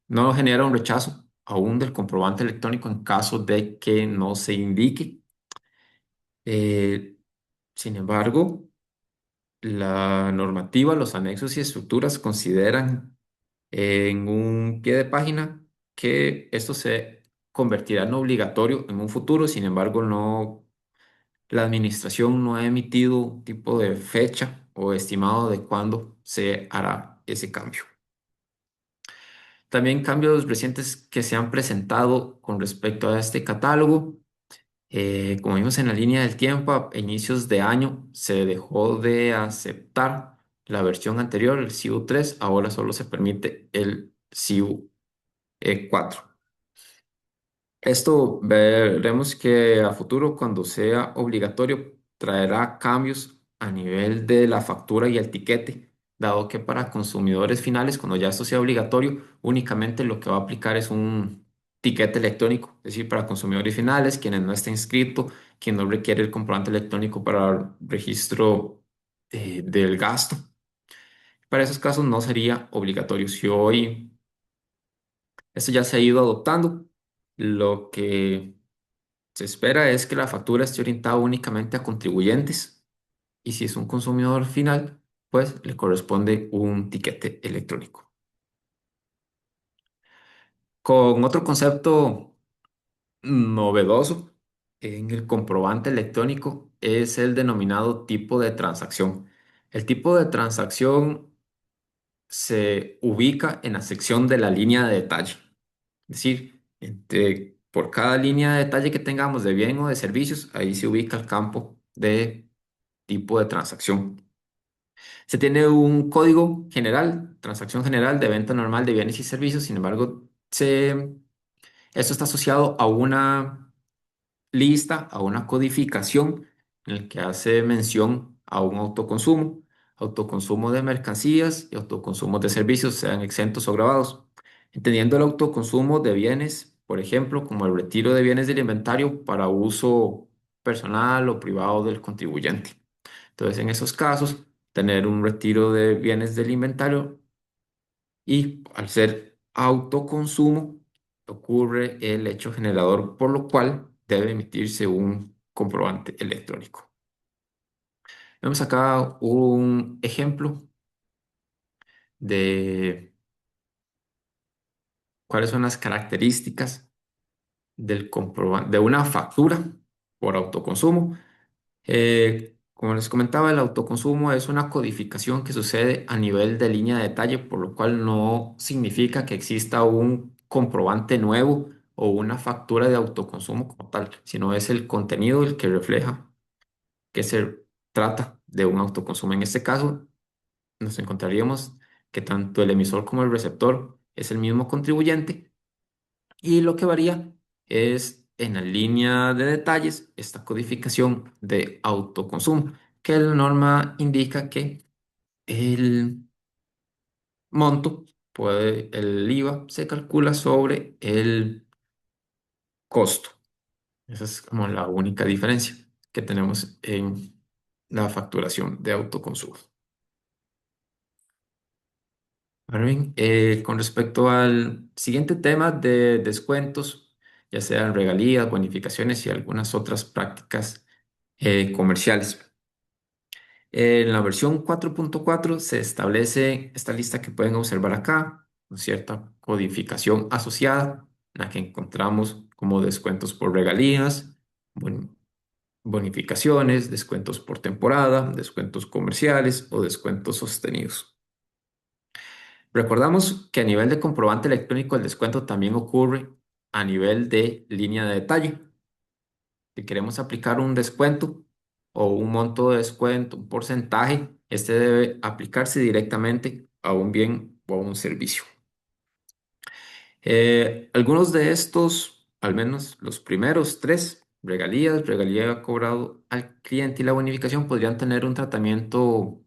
no genera un rechazo aún del comprobante electrónico en caso de que no se indique. Eh, Sin embargo, la normativa, los anexos y estructuras consideran en un pie de página que esto se convertirá en obligatorio en un futuro. Sin embargo, la administración no ha emitido un tipo de fecha o estimado de cuándo se hará ese cambio. También cambios recientes que se han presentado con respecto a este catálogo. Como vimos en la línea del tiempo, a inicios de año se dejó de aceptar la versión anterior, el CIU 3. Ahora solo se permite el CIU 4. Esto veremos que a futuro, cuando sea obligatorio, traerá cambios a nivel de la factura y el tiquete, dado que para consumidores finales, cuando ya esto sea obligatorio, únicamente lo que va a aplicar es un tiquete electrónico, es decir, para consumidores finales, quienes no estén inscritos, quien no requiere el comprobante electrónico para el registro del gasto. Para esos casos no sería obligatorio. Si hoy esto ya se ha ido adoptando, lo que se espera es que la factura esté orientada únicamente a contribuyentes, y si es un consumidor final, pues le corresponde un tiquete electrónico. Con otro concepto novedoso en el comprobante electrónico es el denominado tipo de transacción. El tipo de transacción se ubica en la sección de la línea de detalle. Es decir, por cada línea de detalle que tengamos de bien o de servicios, ahí se ubica el campo de tipo de transacción. Se tiene un código general, transacción general de venta normal de bienes y servicios. Sin embargo, esto está asociado a una lista, a una codificación en el que hace mención a un autoconsumo de mercancías y autoconsumo de servicios, sean exentos o grabados. Entendiendo el autoconsumo de bienes, por ejemplo, como el retiro de bienes del inventario para uso personal o privado del contribuyente. Entonces, en esos casos, tener un retiro de bienes del inventario, y al ser autoconsumo, ocurre el hecho generador, por lo cual debe emitirse un comprobante electrónico. Vemos acá un ejemplo de cuáles son las características del comprobante, de una factura por autoconsumo. Como les comentaba, el autoconsumo es una codificación que sucede a nivel de línea de detalle, por lo cual no significa que exista un comprobante nuevo o una factura de autoconsumo como tal, sino es el contenido el que refleja que se trata de un autoconsumo. En este caso, nos encontraríamos que tanto el emisor como el receptor es el mismo contribuyente, y lo que varía es en la línea de detalles esta codificación de autoconsumo, que la norma indica que el monto, el IVA se calcula sobre el costo. Esa es como la única diferencia que tenemos en la facturación de autoconsumo. Ahora bien, con respecto al siguiente tema de descuentos, ya sean regalías, bonificaciones y algunas otras prácticas comerciales. En la versión 4.4 se establece esta lista que pueden observar acá, con cierta codificación asociada, en la que encontramos como descuentos por regalías, bon- bonificaciones, descuentos por temporada, descuentos comerciales o descuentos sostenidos. Recordamos que a nivel de comprobante electrónico el descuento también ocurre a nivel de línea de detalle. Si queremos aplicar un descuento o un monto de descuento, un porcentaje, este debe aplicarse directamente a un bien o a un servicio. Algunos de estos, al menos los primeros tres, regalía cobrado al cliente y la bonificación, podrían tener un tratamiento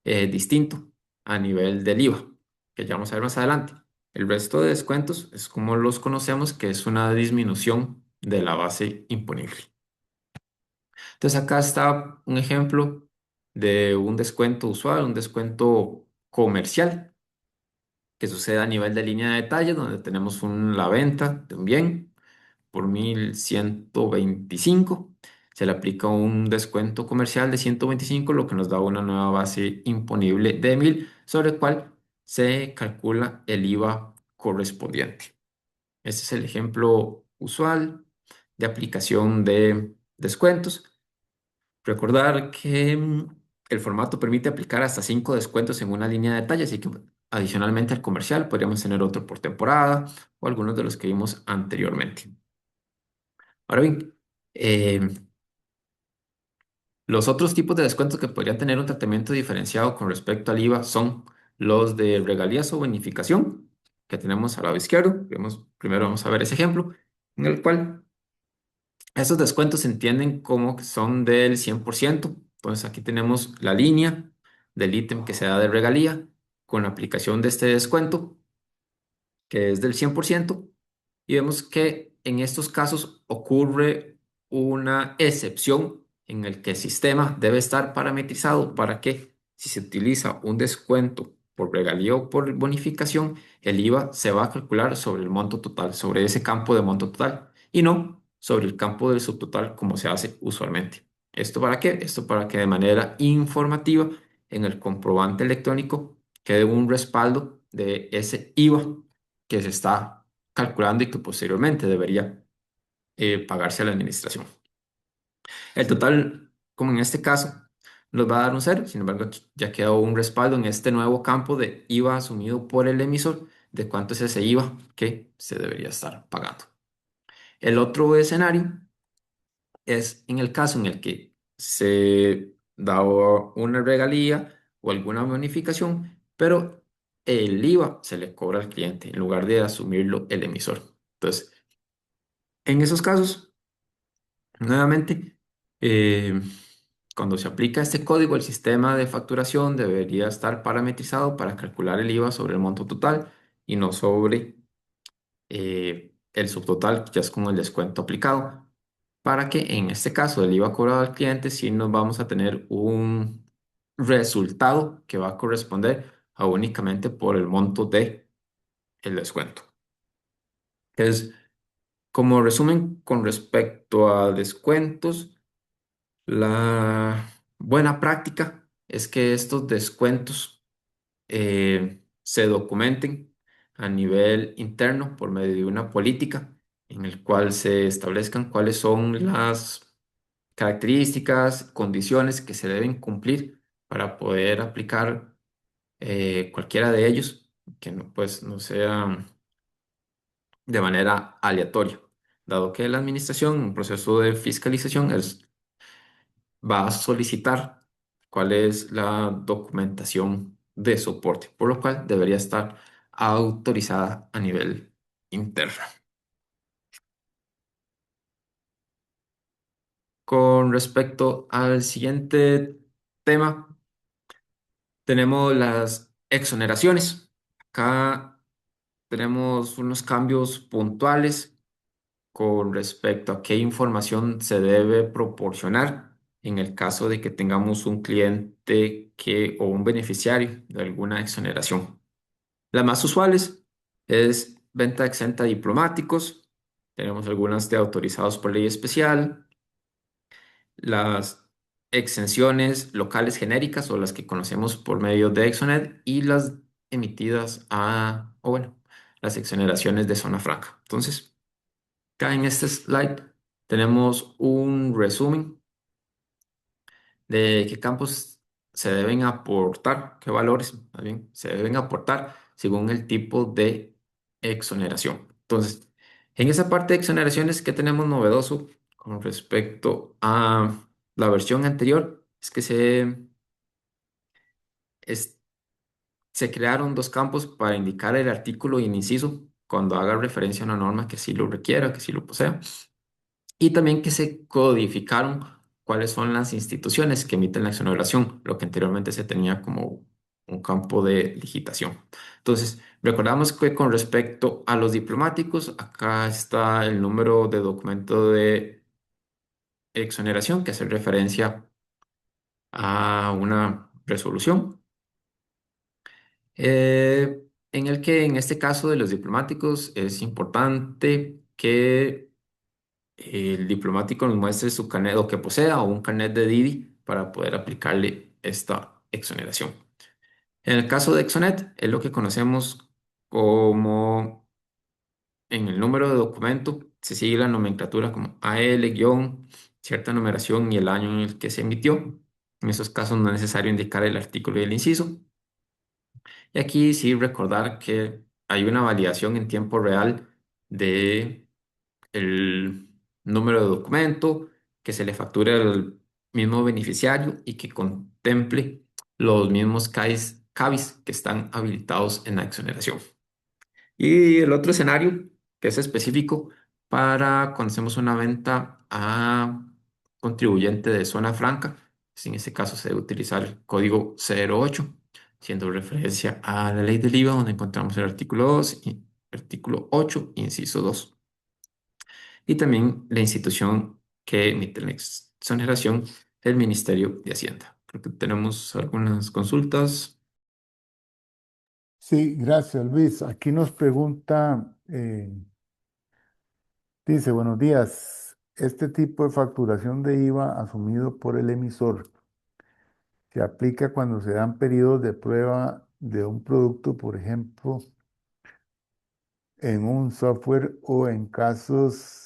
distinto a nivel del IVA, que ya vamos a ver más adelante. El resto de descuentos es como los conocemos, que es una disminución de la base imponible. Entonces acá está un ejemplo de un descuento usual, un descuento comercial que sucede a nivel de línea de detalle, donde tenemos la venta de un bien por 1.125. Se le aplica un descuento comercial de 125, lo que nos da una nueva base imponible de 1000, sobre el cual se calcula el IVA correspondiente. Este es el ejemplo usual de aplicación de descuentos. Recordar que el formato permite aplicar hasta 5 descuentos en una línea de detalle, así que adicionalmente al comercial podríamos tener otro por temporada o algunos de los que vimos anteriormente. Ahora bien, eh, los otros tipos de descuentos que podrían tener un tratamiento diferenciado con respecto al IVA son los de regalías o bonificación, que tenemos al lado izquierdo. Primero vamos a ver ese ejemplo, en el cual estos descuentos se entienden como que son del 100%. Entonces aquí tenemos la línea del ítem que se da de regalía con la aplicación de este descuento, que es del 100%. Y vemos que en estos casos ocurre una excepción en el que el sistema debe estar parametrizado para que si se utiliza un descuento por regalía o por bonificación, el IVA se va a calcular sobre el monto total, sobre ese campo de monto total y no sobre el campo del subtotal como se hace usualmente. ¿Esto para qué? Esto para que de manera informativa en el comprobante electrónico quede un respaldo de ese IVA que se está calculando y que posteriormente debería pagarse a la administración. El total, como en este caso, nos va a dar un cero. Sin embargo, aquí ya quedó un respaldo en este nuevo campo de IVA asumido por el emisor de cuánto es ese IVA que se debería estar pagando. El otro escenario es en el caso en el que se da una regalía o alguna bonificación, pero el IVA se le cobra al cliente en lugar de asumirlo el emisor. Entonces, en esos casos, nuevamente, eh, cuando se aplica este código, el sistema de facturación debería estar parametrizado para calcular el IVA sobre el monto total y no sobre el subtotal, ya es con el descuento aplicado, para que en este caso del IVA cobrado al cliente, sí nos vamos a tener un resultado que va a corresponder a únicamente por el monto de el descuento. Entonces, como resumen con respecto a descuentos, la buena práctica es que estos descuentos se documenten a nivel interno por medio de una política en el cual se establezcan cuáles son las características, condiciones que se deben cumplir para poder aplicar cualquiera de ellos, que no, pues, no sea de manera aleatoria, dado que la administración, en un proceso de fiscalización, va a solicitar cuál es la documentación de soporte, por lo cual debería estar autorizada a nivel interno. Con respecto al siguiente tema, tenemos las exoneraciones. Acá tenemos unos cambios puntuales con respecto a qué información se debe proporcionar en el caso de que tengamos un cliente o un beneficiario de alguna exoneración. Las más usuales es venta exenta de diplomáticos, tenemos algunas de autorizados por ley especial, las exenciones locales genéricas o las que conocemos por medio de Exonet y las emitidas o bueno, las exoneraciones de zona franca. Entonces, acá en este slide tenemos un resumen de qué campos se deben aportar, qué valores más bien, se deben aportar según el tipo de exoneración. Entonces, en esa parte de exoneraciones, ¿qué tenemos novedoso con respecto a la versión anterior? Es que es- se crearon dos campos para indicar el artículo y el inciso cuando haga referencia a una norma que sí lo requiera, que sí lo posea. Y también que se codificaron cuáles son las instituciones que emiten la exoneración, lo que anteriormente se tenía como un campo de digitación. Entonces, recordamos que con respecto a los diplomáticos, acá está el número de documento de exoneración que hace referencia a una resolución, en el que en este caso de los diplomáticos es importante que el diplomático nos muestre su carnet o que posea o un carnet de Didi para poder aplicarle esta exoneración. En el caso de Exonet, es lo que conocemos como en el número de documento, se sigue la nomenclatura como AL, cierta numeración y el año en el que se emitió. En esos casos no es necesario indicar el artículo y el inciso. Y aquí sí recordar que hay una validación en tiempo real de el número de documento, que se le facture al mismo beneficiario y que contemple los mismos CABIs que están habilitados en la exoneración. Y el otro escenario, que es específico para cuando hacemos una venta a contribuyente de zona franca, pues en este caso se debe utilizar el código 08, haciendo referencia a la ley del IVA, donde encontramos el artículo 2 y artículo 8, inciso 2. Y también la institución que emite la exoneración, el Ministerio de Hacienda. Creo que tenemos algunas consultas. Sí, gracias, Luis. Aquí nos pregunta, dice, buenos días. Este tipo de facturación de IVA asumido por el emisor se aplica cuando se dan periodos de prueba de un producto, por ejemplo, en un software o en casos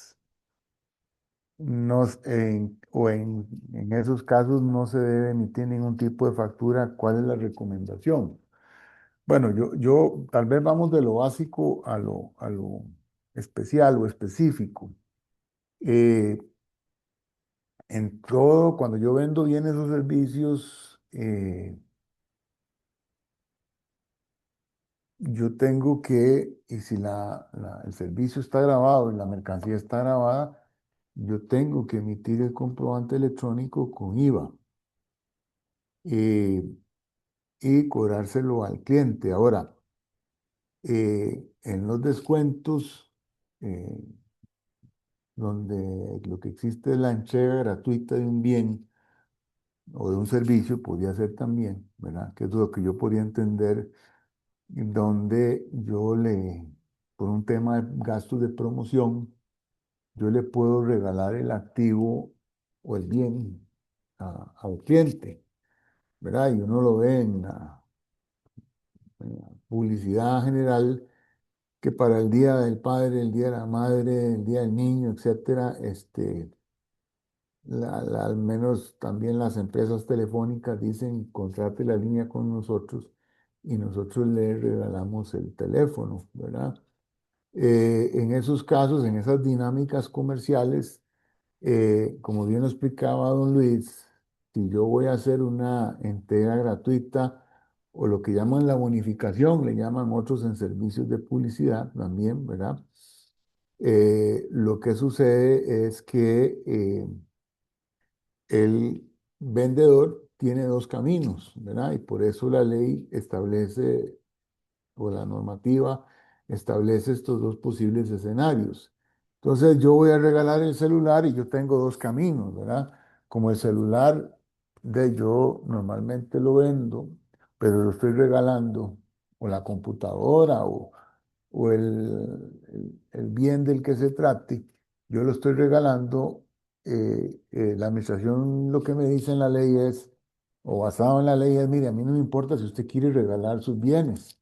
no, en esos casos no se debe emitir ningún tipo de factura. ¿Cuál es la recomendación? Bueno, yo tal vez vamos de lo básico a lo especial o específico. Eh, en todo, cuando yo vendo bienes o servicios, yo tengo que, y si el servicio está grabado y la mercancía está grabada, yo tengo que emitir el comprobante electrónico con IVA eh, y cobrárselo al cliente. Ahora, en los descuentos, eh, donde lo que existe es la entrega gratuita de un bien o de un servicio, podría ser también, ¿verdad? Que es lo que yo podría entender, donde por un tema de gastos de promoción, yo le puedo regalar el activo o el bien al cliente, ¿verdad? Y uno lo ve en la publicidad general, que para el Día del Padre, el Día de la Madre, el Día del Niño, etcétera, al menos también las empresas telefónicas dicen, contrate la línea con nosotros y nosotros le regalamos el teléfono, ¿verdad? En esos casos, en esas dinámicas comerciales, como bien lo explicaba don Luis, si yo voy a hacer una entrega gratuita o lo que llaman la bonificación, le llaman otros en servicios de publicidad también, ¿verdad? Lo que sucede es que el vendedor tiene dos caminos, ¿verdad? Y por eso la ley establece, o la normativa establece estos dos posibles escenarios. Entonces yo voy a regalar el celular y yo tengo dos caminos, ¿verdad? Como el celular de yo normalmente lo vendo, pero lo estoy regalando, o la computadora, o el bien del que se trate, yo lo estoy regalando. La administración lo que me dice en la ley es, o basado en la ley es, mire, a mí no me importa si usted quiere regalar sus bienes,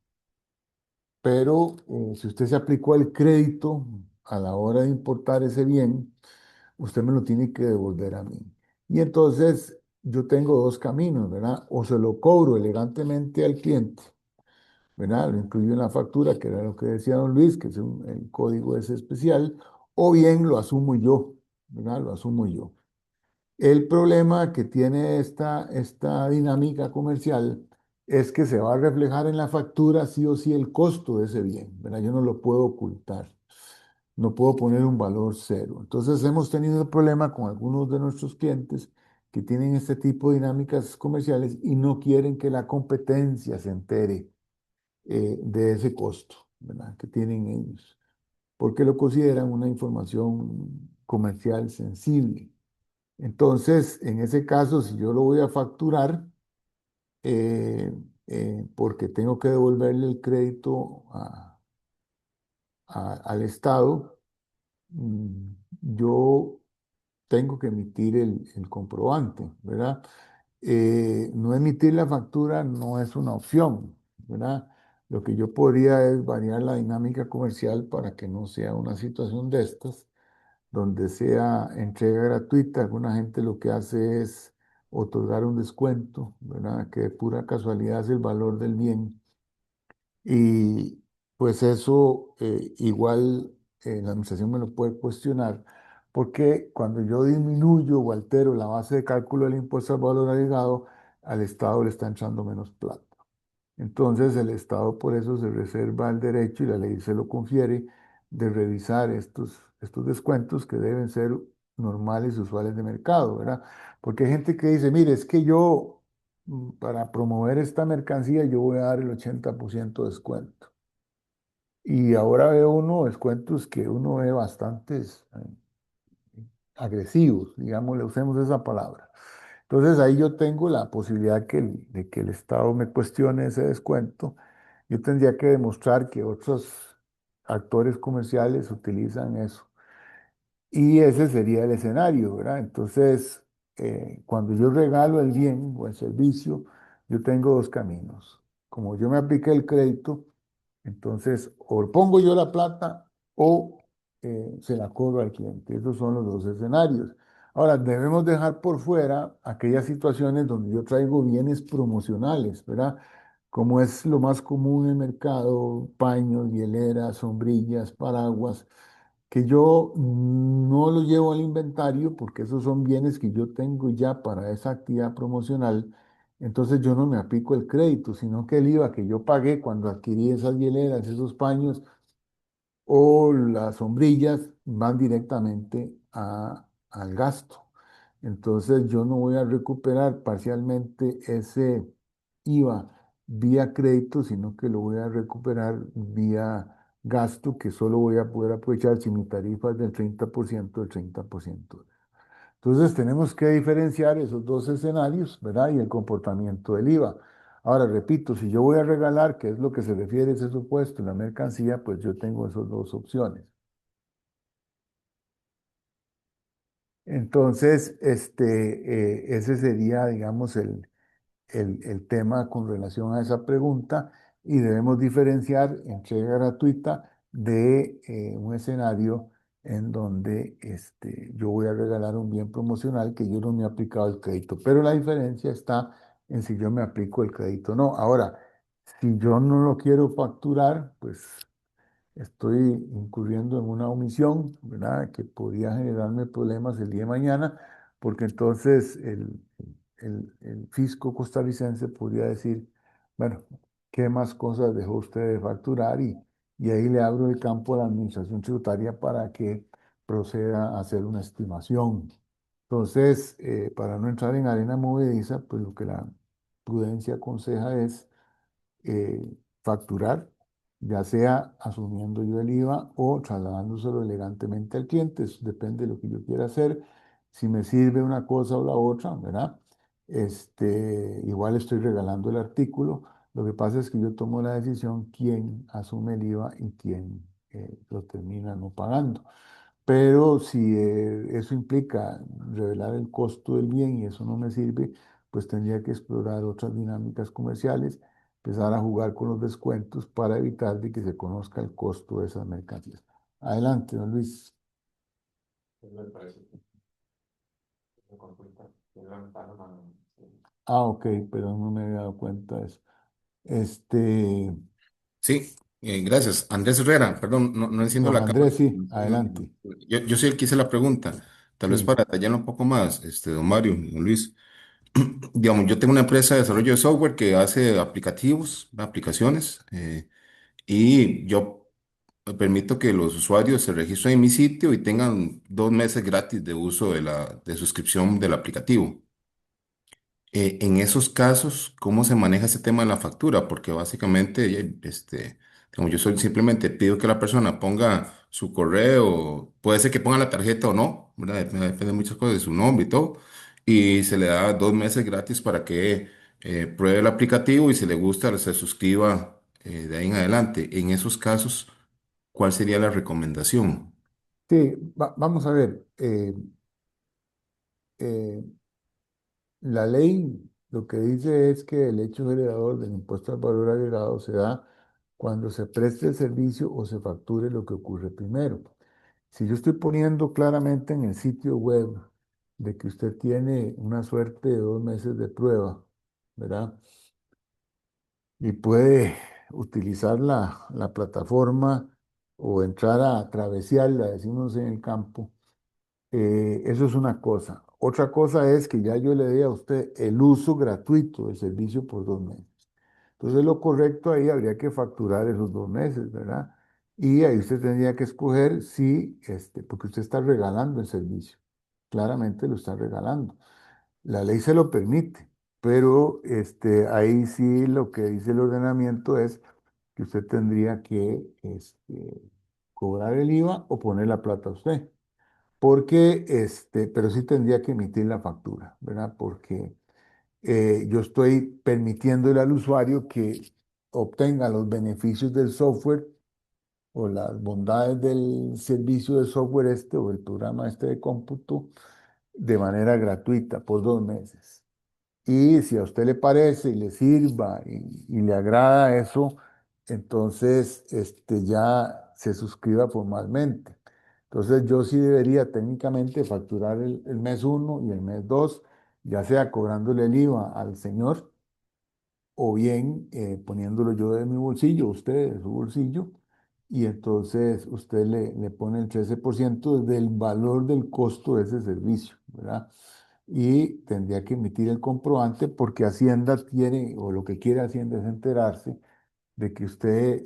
pero si usted se aplicó el crédito a la hora de importar ese bien, usted me lo tiene que devolver a mí. Y entonces yo tengo dos caminos, ¿verdad? O se lo cobro elegantemente al cliente, ¿verdad? Lo incluyo en la factura, que era lo que decía don Luis, que el código es especial, o bien lo asumo yo, ¿verdad? Lo asumo yo. El problema que tiene esta dinámica comercial es que se va a reflejar en la factura sí o sí el costo de ese bien, ¿verdad? Yo no lo puedo ocultar, no puedo poner un valor cero. Entonces hemos tenido el problema con algunos de nuestros clientes que tienen este tipo de dinámicas comerciales y no quieren que la competencia se entere de ese costo, ¿verdad? Que tienen ellos, porque lo consideran una información comercial sensible. Entonces, en ese caso, si yo lo voy a facturar, eh, porque tengo que devolverle el crédito al Estado, yo tengo que emitir el comprobante, ¿verdad? No emitir la factura no es una opción, ¿verdad? Lo que yo podría es variar la dinámica comercial para que no sea una situación de estas, donde sea entrega gratuita. Alguna gente lo que hace es otorgar un descuento, ¿verdad? Que de pura casualidad es el valor del bien. Y pues eso igual la administración me lo puede cuestionar, porque cuando yo disminuyo o altero la base de cálculo del impuesto al valor agregado, al Estado le está entrando menos plata. Entonces el Estado por eso se reserva el derecho y la ley se lo confiere de revisar estos descuentos que deben ser normales y usuales de mercado, ¿verdad? Porque hay gente que dice, mire, es que yo para promover esta mercancía yo voy a dar el 80% de descuento. Y ahora veo uno descuentos que uno ve bastantes agresivos, digamos, le usemos esa palabra. Entonces ahí yo tengo la posibilidad de que el Estado me cuestione ese descuento. Yo tendría que demostrar que otros actores comerciales utilizan eso. Y ese sería el escenario, ¿verdad? Entonces, cuando yo regalo el bien o el servicio, yo tengo dos caminos. Como yo me aplique el crédito, entonces o pongo yo la plata o se la cobro al cliente. Esos son los dos escenarios. Ahora, debemos dejar por fuera aquellas situaciones donde yo traigo bienes promocionales, ¿verdad? Como es lo más común en el mercado, paños, hieleras, sombrillas, paraguas que yo no lo llevo al inventario porque esos son bienes que yo tengo ya para esa actividad promocional. Entonces yo no me aplico el crédito, sino que el IVA que yo pagué cuando adquirí esas hieleras, esos paños, o las sombrillas van directamente al gasto. Entonces yo no voy a recuperar parcialmente ese IVA vía crédito, sino que lo voy a recuperar vía gasto que solo voy a poder aprovechar si mi tarifa es del 30%, del 30%. Entonces tenemos que diferenciar esos dos escenarios, ¿verdad? Y el comportamiento del IVA. Ahora, repito, si yo voy a regalar, que es lo que se refiere a ese supuesto en la mercancía, pues yo tengo esas dos opciones. Entonces, ese sería, digamos, el tema con relación a esa pregunta y debemos diferenciar entrega gratuita de un escenario en donde yo voy a regalar un bien promocional que yo no me he aplicado el crédito. Pero la diferencia está en si yo me aplico el crédito o no. Ahora, si yo no lo quiero facturar, pues estoy incurriendo en una omisión, ¿verdad? Que podría generarme problemas el día de mañana, porque entonces el fisco costarricense podría decir, bueno, ¿qué más cosas dejó usted de facturar? Y ahí le abro el campo a la administración tributaria para que proceda a hacer una estimación. Entonces, para no entrar en arena movediza, pues lo que la prudencia aconseja es eh, facturar, ya sea asumiendo yo el IVA o trasladándoselo elegantemente al cliente. Eso depende de lo que yo quiera hacer. Si me sirve una cosa o la otra, ¿verdad? Igual estoy regalando el artículo. Lo que pasa es que yo tomo la decisión quién asume el IVA y quién lo termina no pagando. Pero si eso implica revelar el costo del bien y eso no me sirve, pues tendría que explorar otras dinámicas comerciales, empezar a jugar con los descuentos para evitar de que se conozca el costo de esas mercancías. Adelante, don Luis. Ah, ok, pero no me había dado cuenta de eso. Este, Sí, gracias. Andrés Herrera, perdón, no enciendo don la cámara. Andrés, sí, adelante. Yo soy el que hice la pregunta. Tal vez Sí, para detallarlo un poco más, don Mario, don Luis. Digamos, yo tengo una empresa de desarrollo de software que hace aplicativos, aplicaciones, y yo permito que los usuarios se registren en mi sitio y tengan 2 meses gratis de uso de suscripción del aplicativo. En esos casos, ¿cómo se maneja ese tema de la factura? Porque básicamente, como yo soy, simplemente pido que la persona ponga su correo, puede ser que ponga la tarjeta o no, ¿verdad? Depende de muchas cosas, de su nombre y todo, y se le da 2 meses gratis para que pruebe el aplicativo y si le gusta, se suscriba de ahí en adelante. En esos casos, ¿cuál sería la recomendación? Sí, vamos a ver. Eh, la ley lo que dice es que el hecho generador del impuesto al valor agregado se da cuando se preste el servicio o se facture lo que ocurre primero. Si yo estoy poniendo claramente en el sitio web de que usted tiene una suerte de 2 meses de prueba, ¿verdad? Y puede utilizar la plataforma o entrar a travesearla, decimos en el campo. Eso es una cosa. Otra cosa es que ya yo le di a usted el uso gratuito del servicio por 2 meses. Entonces lo correcto ahí habría que facturar esos 2 meses, ¿verdad? Y ahí usted tendría que escoger si, porque usted está regalando el servicio. Claramente lo está regalando. La ley se lo permite, pero ahí sí lo que dice el ordenamiento es que usted tendría que cobrar el IVA o poner la plata a usted. Porque, pero sí tendría que emitir la factura, ¿verdad? Porque yo estoy permitiéndole al usuario que obtenga los beneficios del software o las bondades del servicio de software o el programa de cómputo de manera gratuita por 2 meses. Y si a usted le parece y le sirva y le agrada eso, entonces ya se suscriba formalmente. Entonces yo sí debería técnicamente facturar el mes uno y el mes 2, ya sea cobrándole el IVA al señor o bien poniéndolo yo de mi bolsillo, usted de su bolsillo, y entonces usted le pone el 13% del valor del costo de ese servicio, ¿verdad? Y tendría que emitir el comprobante porque Hacienda tiene, o lo que quiere Hacienda es enterarse de que usted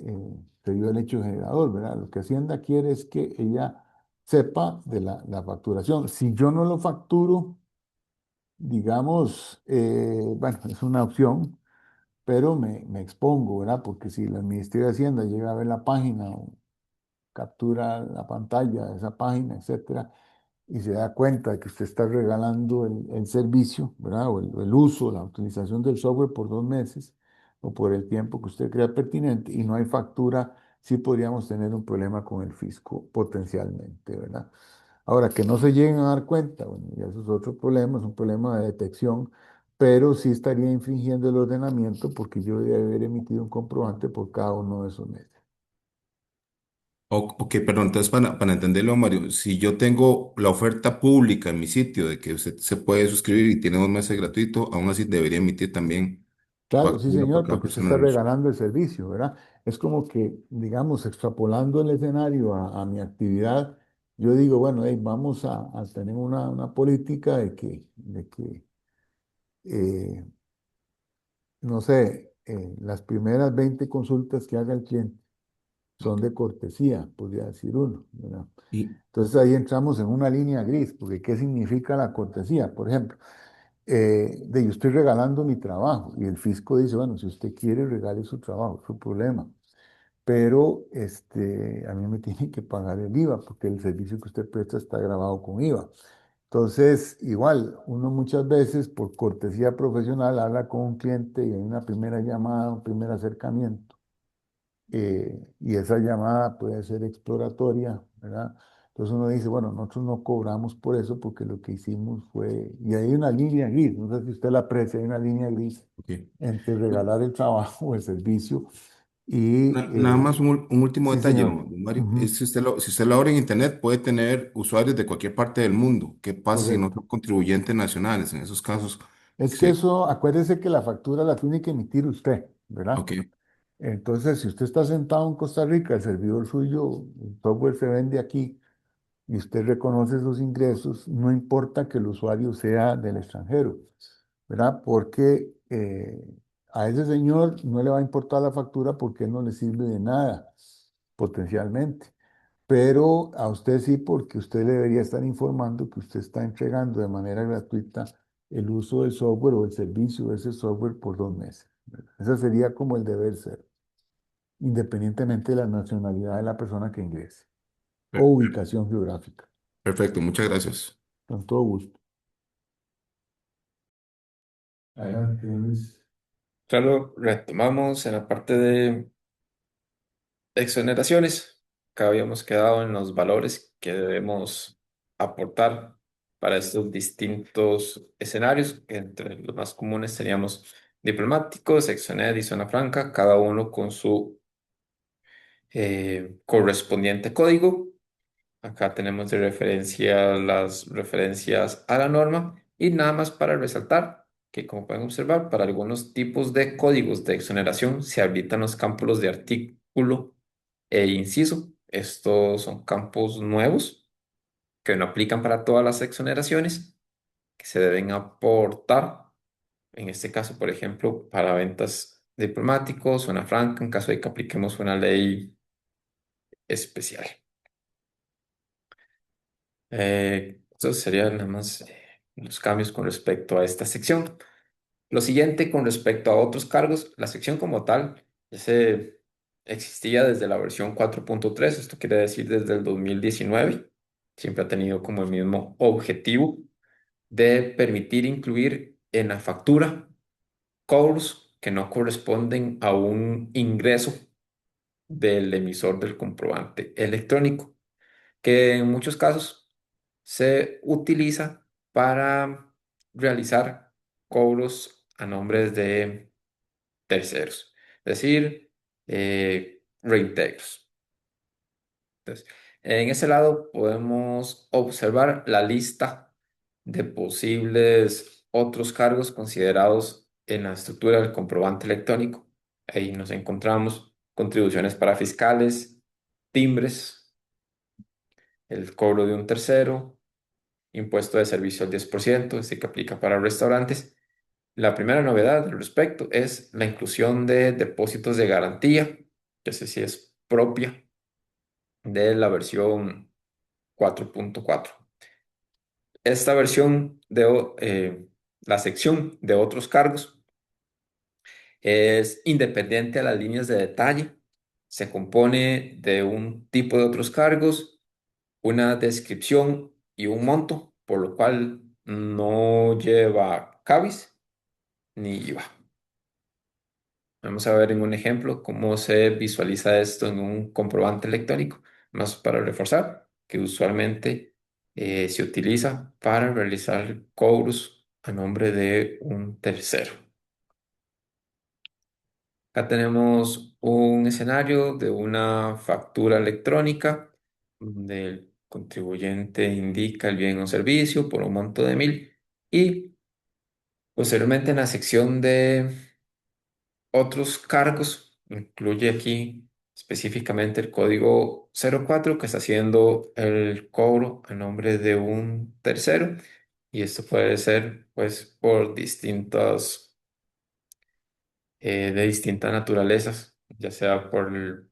se dio el hecho generador, ¿verdad? Lo que Hacienda quiere es que ella sepa de la facturación. Si yo no lo facturo, digamos, bueno, es una opción, pero me expongo, ¿verdad? Porque si el Ministerio de Hacienda llega a ver la página o captura la pantalla de esa página, etcétera, y se da cuenta de que usted está regalando el servicio, ¿verdad? O el uso, la utilización del software por 2 meses o por el tiempo que usted crea pertinente y no hay factura, sí podríamos tener un problema con el fisco potencialmente, ¿verdad? Ahora, que no se lleguen a dar cuenta, bueno, ya eso es otro problema, es un problema de detección, pero sí estaría infringiendo el ordenamiento porque yo debe haber emitido un comprobante por cada uno de esos meses. Ok, perdón, entonces para entenderlo, Mario, si yo tengo la oferta pública en mi sitio de que usted se puede suscribir y tiene 2 meses gratuito, aún así debería emitir también Claro, sí, factura por señor, cada porque usted persona está del uso. regalando el servicio, ¿verdad? Es como que, digamos, extrapolando el escenario a mi actividad, yo digo, bueno, hey, vamos a tener una política de que eh, no sé, las primeras 20 consultas que haga el cliente son Ok. de cortesía, podría decir uno, ¿verdad? Y, Entonces ahí entramos en una línea gris, porque ¿qué significa la cortesía? Por ejemplo, yo estoy regalando mi trabajo y el fisco dice, bueno, si usted quiere, regale su trabajo, es su problema. Pero a mí me tiene que pagar el IVA porque el servicio que usted presta está grabado con IVA. Entonces, igual, uno muchas veces por cortesía profesional habla con un cliente y hay una primera llamada, un primer acercamiento, y esa llamada puede ser exploratoria, ¿verdad? Entonces uno dice, bueno, nosotros no cobramos por eso porque lo que hicimos fue, y hay una línea gris, no sé si usted la aprecia, hay una línea gris ok. entre regalar el trabajo o el servicio y, Nada más un último sí, detalle, señor. don Mario. Ujú. Si usted lo abre en Internet, puede tener usuarios de cualquier parte del mundo. ¿Qué pasa si no Correcto. son contribuyentes nacionales? En esos casos, Es que se... eso, acuérdese que la factura la tiene que emitir usted, ¿verdad? Ok, Entonces, si usted está sentado en Costa Rica, el servidor suyo, el software se vende aquí y usted reconoce esos ingresos, no importa que el usuario sea del extranjero, ¿verdad? Porque a ese señor no le va a importar la factura porque él no le sirve de nada, potencialmente. Pero a usted sí, porque usted le debería estar informando que usted está entregando de manera gratuita el uso del software o el servicio de ese software por 2 meses, ¿verdad? Ese sería como el deber ser, independientemente de la nacionalidad de la persona que ingrese o per- ubicación geográfica. perfecto, muchas gracias. Con todo gusto. Adelante, Luis. Claro, retomamos en la parte de exoneraciones. acá habíamos quedado en los valores que debemos aportar para estos distintos escenarios, que entre los más comunes teníamos diplomático, sección y zona franca, cada uno con su correspondiente código. Acá tenemos de referencia las referencias a la norma y nada más para resaltar que, como pueden observar, para algunos tipos de códigos de exoneración se habilitan los campos de artículo e inciso. Estos son campos nuevos que no aplican para todas las exoneraciones que se deben aportar. En este caso, por ejemplo, para ventas diplomáticos, zona franca, en caso de que apliquemos una ley especial. Estos serían nada más los cambios con respecto a esta sección. Lo siguiente con respecto a otros cargos, la sección como tal ese existía desde la versión 4.3, esto quiere decir desde el 2019. Siempre ha tenido como el mismo objetivo de permitir incluir en la factura cobros que no corresponden a un ingreso del emisor del comprobante electrónico, que en muchos casos se utiliza para realizar cobros a nombres de terceros, es decir, reintegros. Entonces, en ese lado podemos observar la lista de posibles otros cargos considerados en la estructura del comprobante electrónico. Ahí nos encontramos contribuciones para fiscales, timbres, el cobro de un tercero, impuesto de servicio al 10%, este que aplica para restaurantes. La primera novedad al respecto es la inclusión de depósitos de garantía, que sé si es propia de la versión 4.4. Esta versión la sección de otros cargos es independiente a las líneas de detalle. Se compone de un tipo de otros cargos, una descripción y un monto, por lo cual no lleva CABIS ni IVA. Vamos a ver en un ejemplo cómo se visualiza esto en un comprobante electrónico, más para reforzar que usualmente se utiliza para realizar cobros a nombre de un tercero. Acá tenemos un escenario de una factura electrónica donde el contribuyente indica el bien o servicio por un monto de 1.000 y posteriormente en la sección de otros cargos, incluye aquí específicamente el código 04 que está haciendo el cobro a nombre de un tercero y esto puede ser pues por de distintas naturalezas, ya sea por el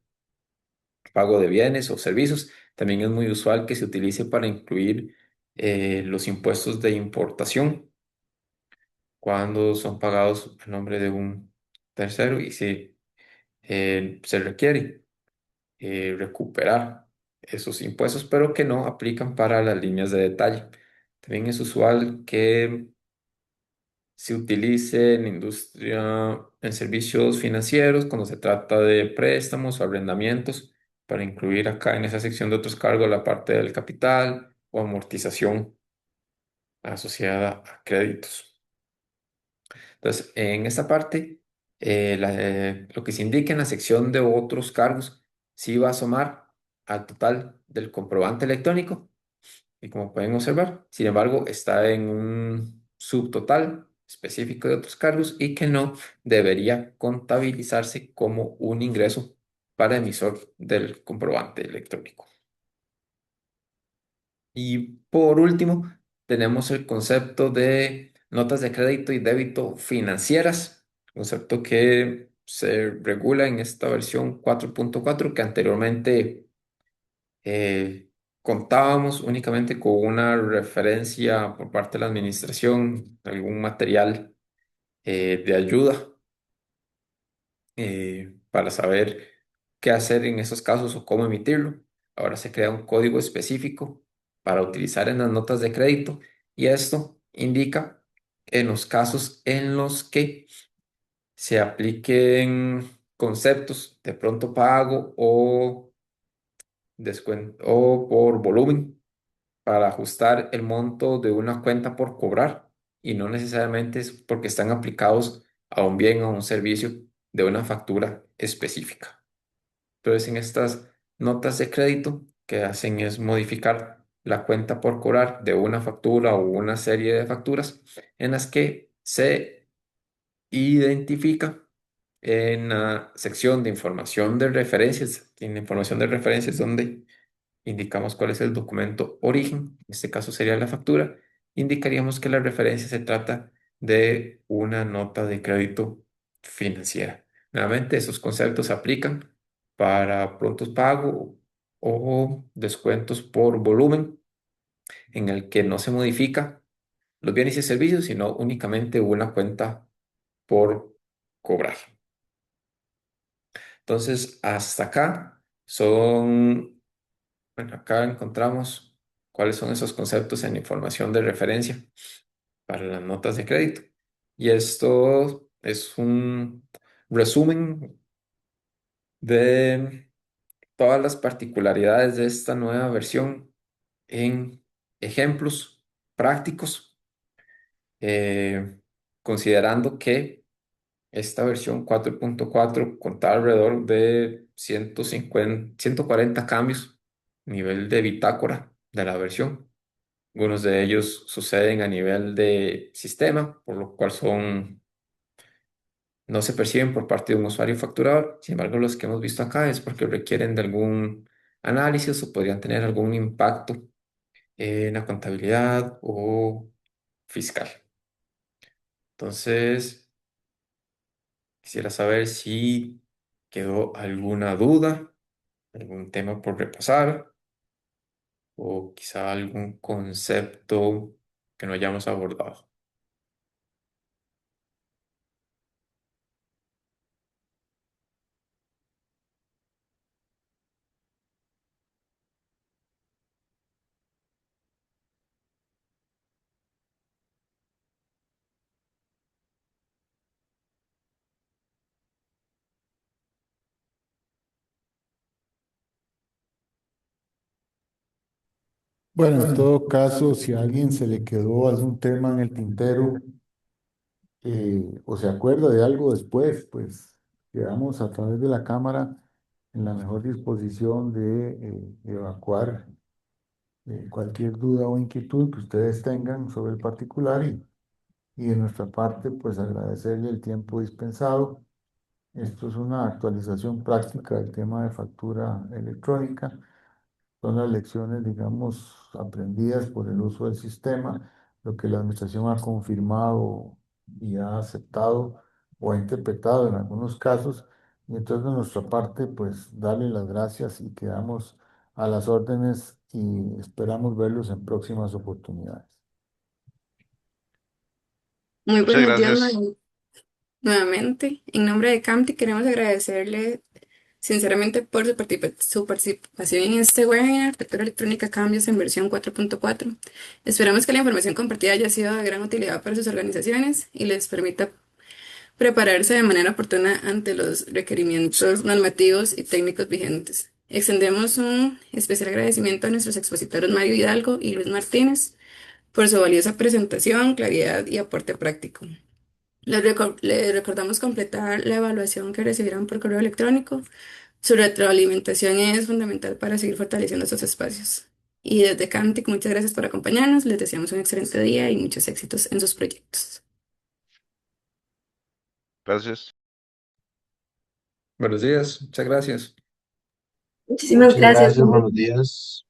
pago de bienes o servicios. También es muy usual que se utilice para incluir los impuestos de importación cuando son pagados a nombre de un tercero y si se requiere recuperar esos impuestos, pero que no aplican para las líneas de detalle. También es usual que se utilice en industria, en servicios financieros, cuando se trata de préstamos o arrendamientos, para incluir acá en esa sección de otros cargos la parte del capital o amortización asociada a créditos. Entonces, en esta parte, lo que se indica en la sección de otros cargos, sí va a sumar al total del comprobante electrónico y como pueden observar, sin embargo, está en un subtotal específico de otros cargos y que no debería contabilizarse como un ingreso para emisor del comprobante electrónico. Y por último, tenemos el concepto de notas de crédito y débito financieras, concepto que se regula en esta versión 4.4 que anteriormente contábamos únicamente con una referencia por parte de la administración, algún material de ayuda para saber qué hacer en esos casos o cómo emitirlo. Ahora se crea un código específico para utilizar en las notas de crédito y esto indica en los casos en los que se apliquen conceptos de pronto pago o o por volumen para ajustar el monto de una cuenta por cobrar y no necesariamente es porque están aplicados a un bien o a un servicio de una factura específica. Entonces, en estas notas de crédito, que hacen es modificar la cuenta por cobrar de una factura o una serie de facturas en las que se identifica en la sección de información de referencias. En la información de referencias donde indicamos cuál es el documento origen, en este caso sería la factura, indicaríamos que la referencia se trata de una nota de crédito financiera. Nuevamente, esos conceptos se aplican para prontos pago o descuentos por volumen, en el que no se modifica los bienes y servicios, sino únicamente una cuenta por cobrar. Entonces, hasta acá son, bueno, acá encontramos cuáles son esos conceptos en información de referencia para las notas de crédito. Y esto es un resumen de todas las particularidades de esta nueva versión en ejemplos prácticos, eh, considerando que esta versión 4.4 contaba alrededor de 150, 140 cambios a nivel de bitácora de la versión. Algunos de ellos suceden a nivel de sistema, por lo cual no se perciben por parte de un usuario facturador. Sin embargo, los que hemos visto acá es porque requieren de algún análisis o podrían tener algún impacto en la contabilidad o fiscal. Entonces, quisiera saber si quedó alguna duda, algún tema por repasar o quizá algún concepto que no hayamos abordado. Bueno, en todo caso, si a alguien se le quedó algún tema en el tintero o se acuerda de algo después, pues quedamos a través de la cámara en la mejor disposición de evacuar cualquier duda o inquietud que ustedes tengan sobre el particular y de nuestra parte, pues agradecerle el tiempo dispensado. Esto es una actualización práctica del tema de factura electrónica. Son las lecciones, digamos, aprendidas por el uso del sistema, lo que la administración ha confirmado y ha aceptado o ha interpretado en algunos casos. Y entonces, de nuestra parte, pues darle las gracias y quedamos a las órdenes y esperamos verlos en próximas oportunidades. Muy Muchas buenos días gracias. nuevamente. En nombre de CAMTI queremos agradecerle sinceramente por su participación en este webinar, Factura Electrónica Cambios en versión 4.4. Esperamos que la información compartida haya sido de gran utilidad para sus organizaciones y les permita prepararse de manera oportuna ante los requerimientos normativos y técnicos vigentes. Extendemos un especial agradecimiento a nuestros expositores Mario Hidalgo y Luis Martínez por su valiosa presentación, claridad y aporte práctico. Les recordamos completar la evaluación que recibirán por correo electrónico. Su retroalimentación es fundamental para seguir fortaleciendo estos espacios. Y desde Camtic, muchas gracias por acompañarnos. Les deseamos un excelente día y muchos éxitos en sus proyectos. Gracias. Buenos días, muchas gracias. Muchísimas Muchas gracias. gracias, buenos días.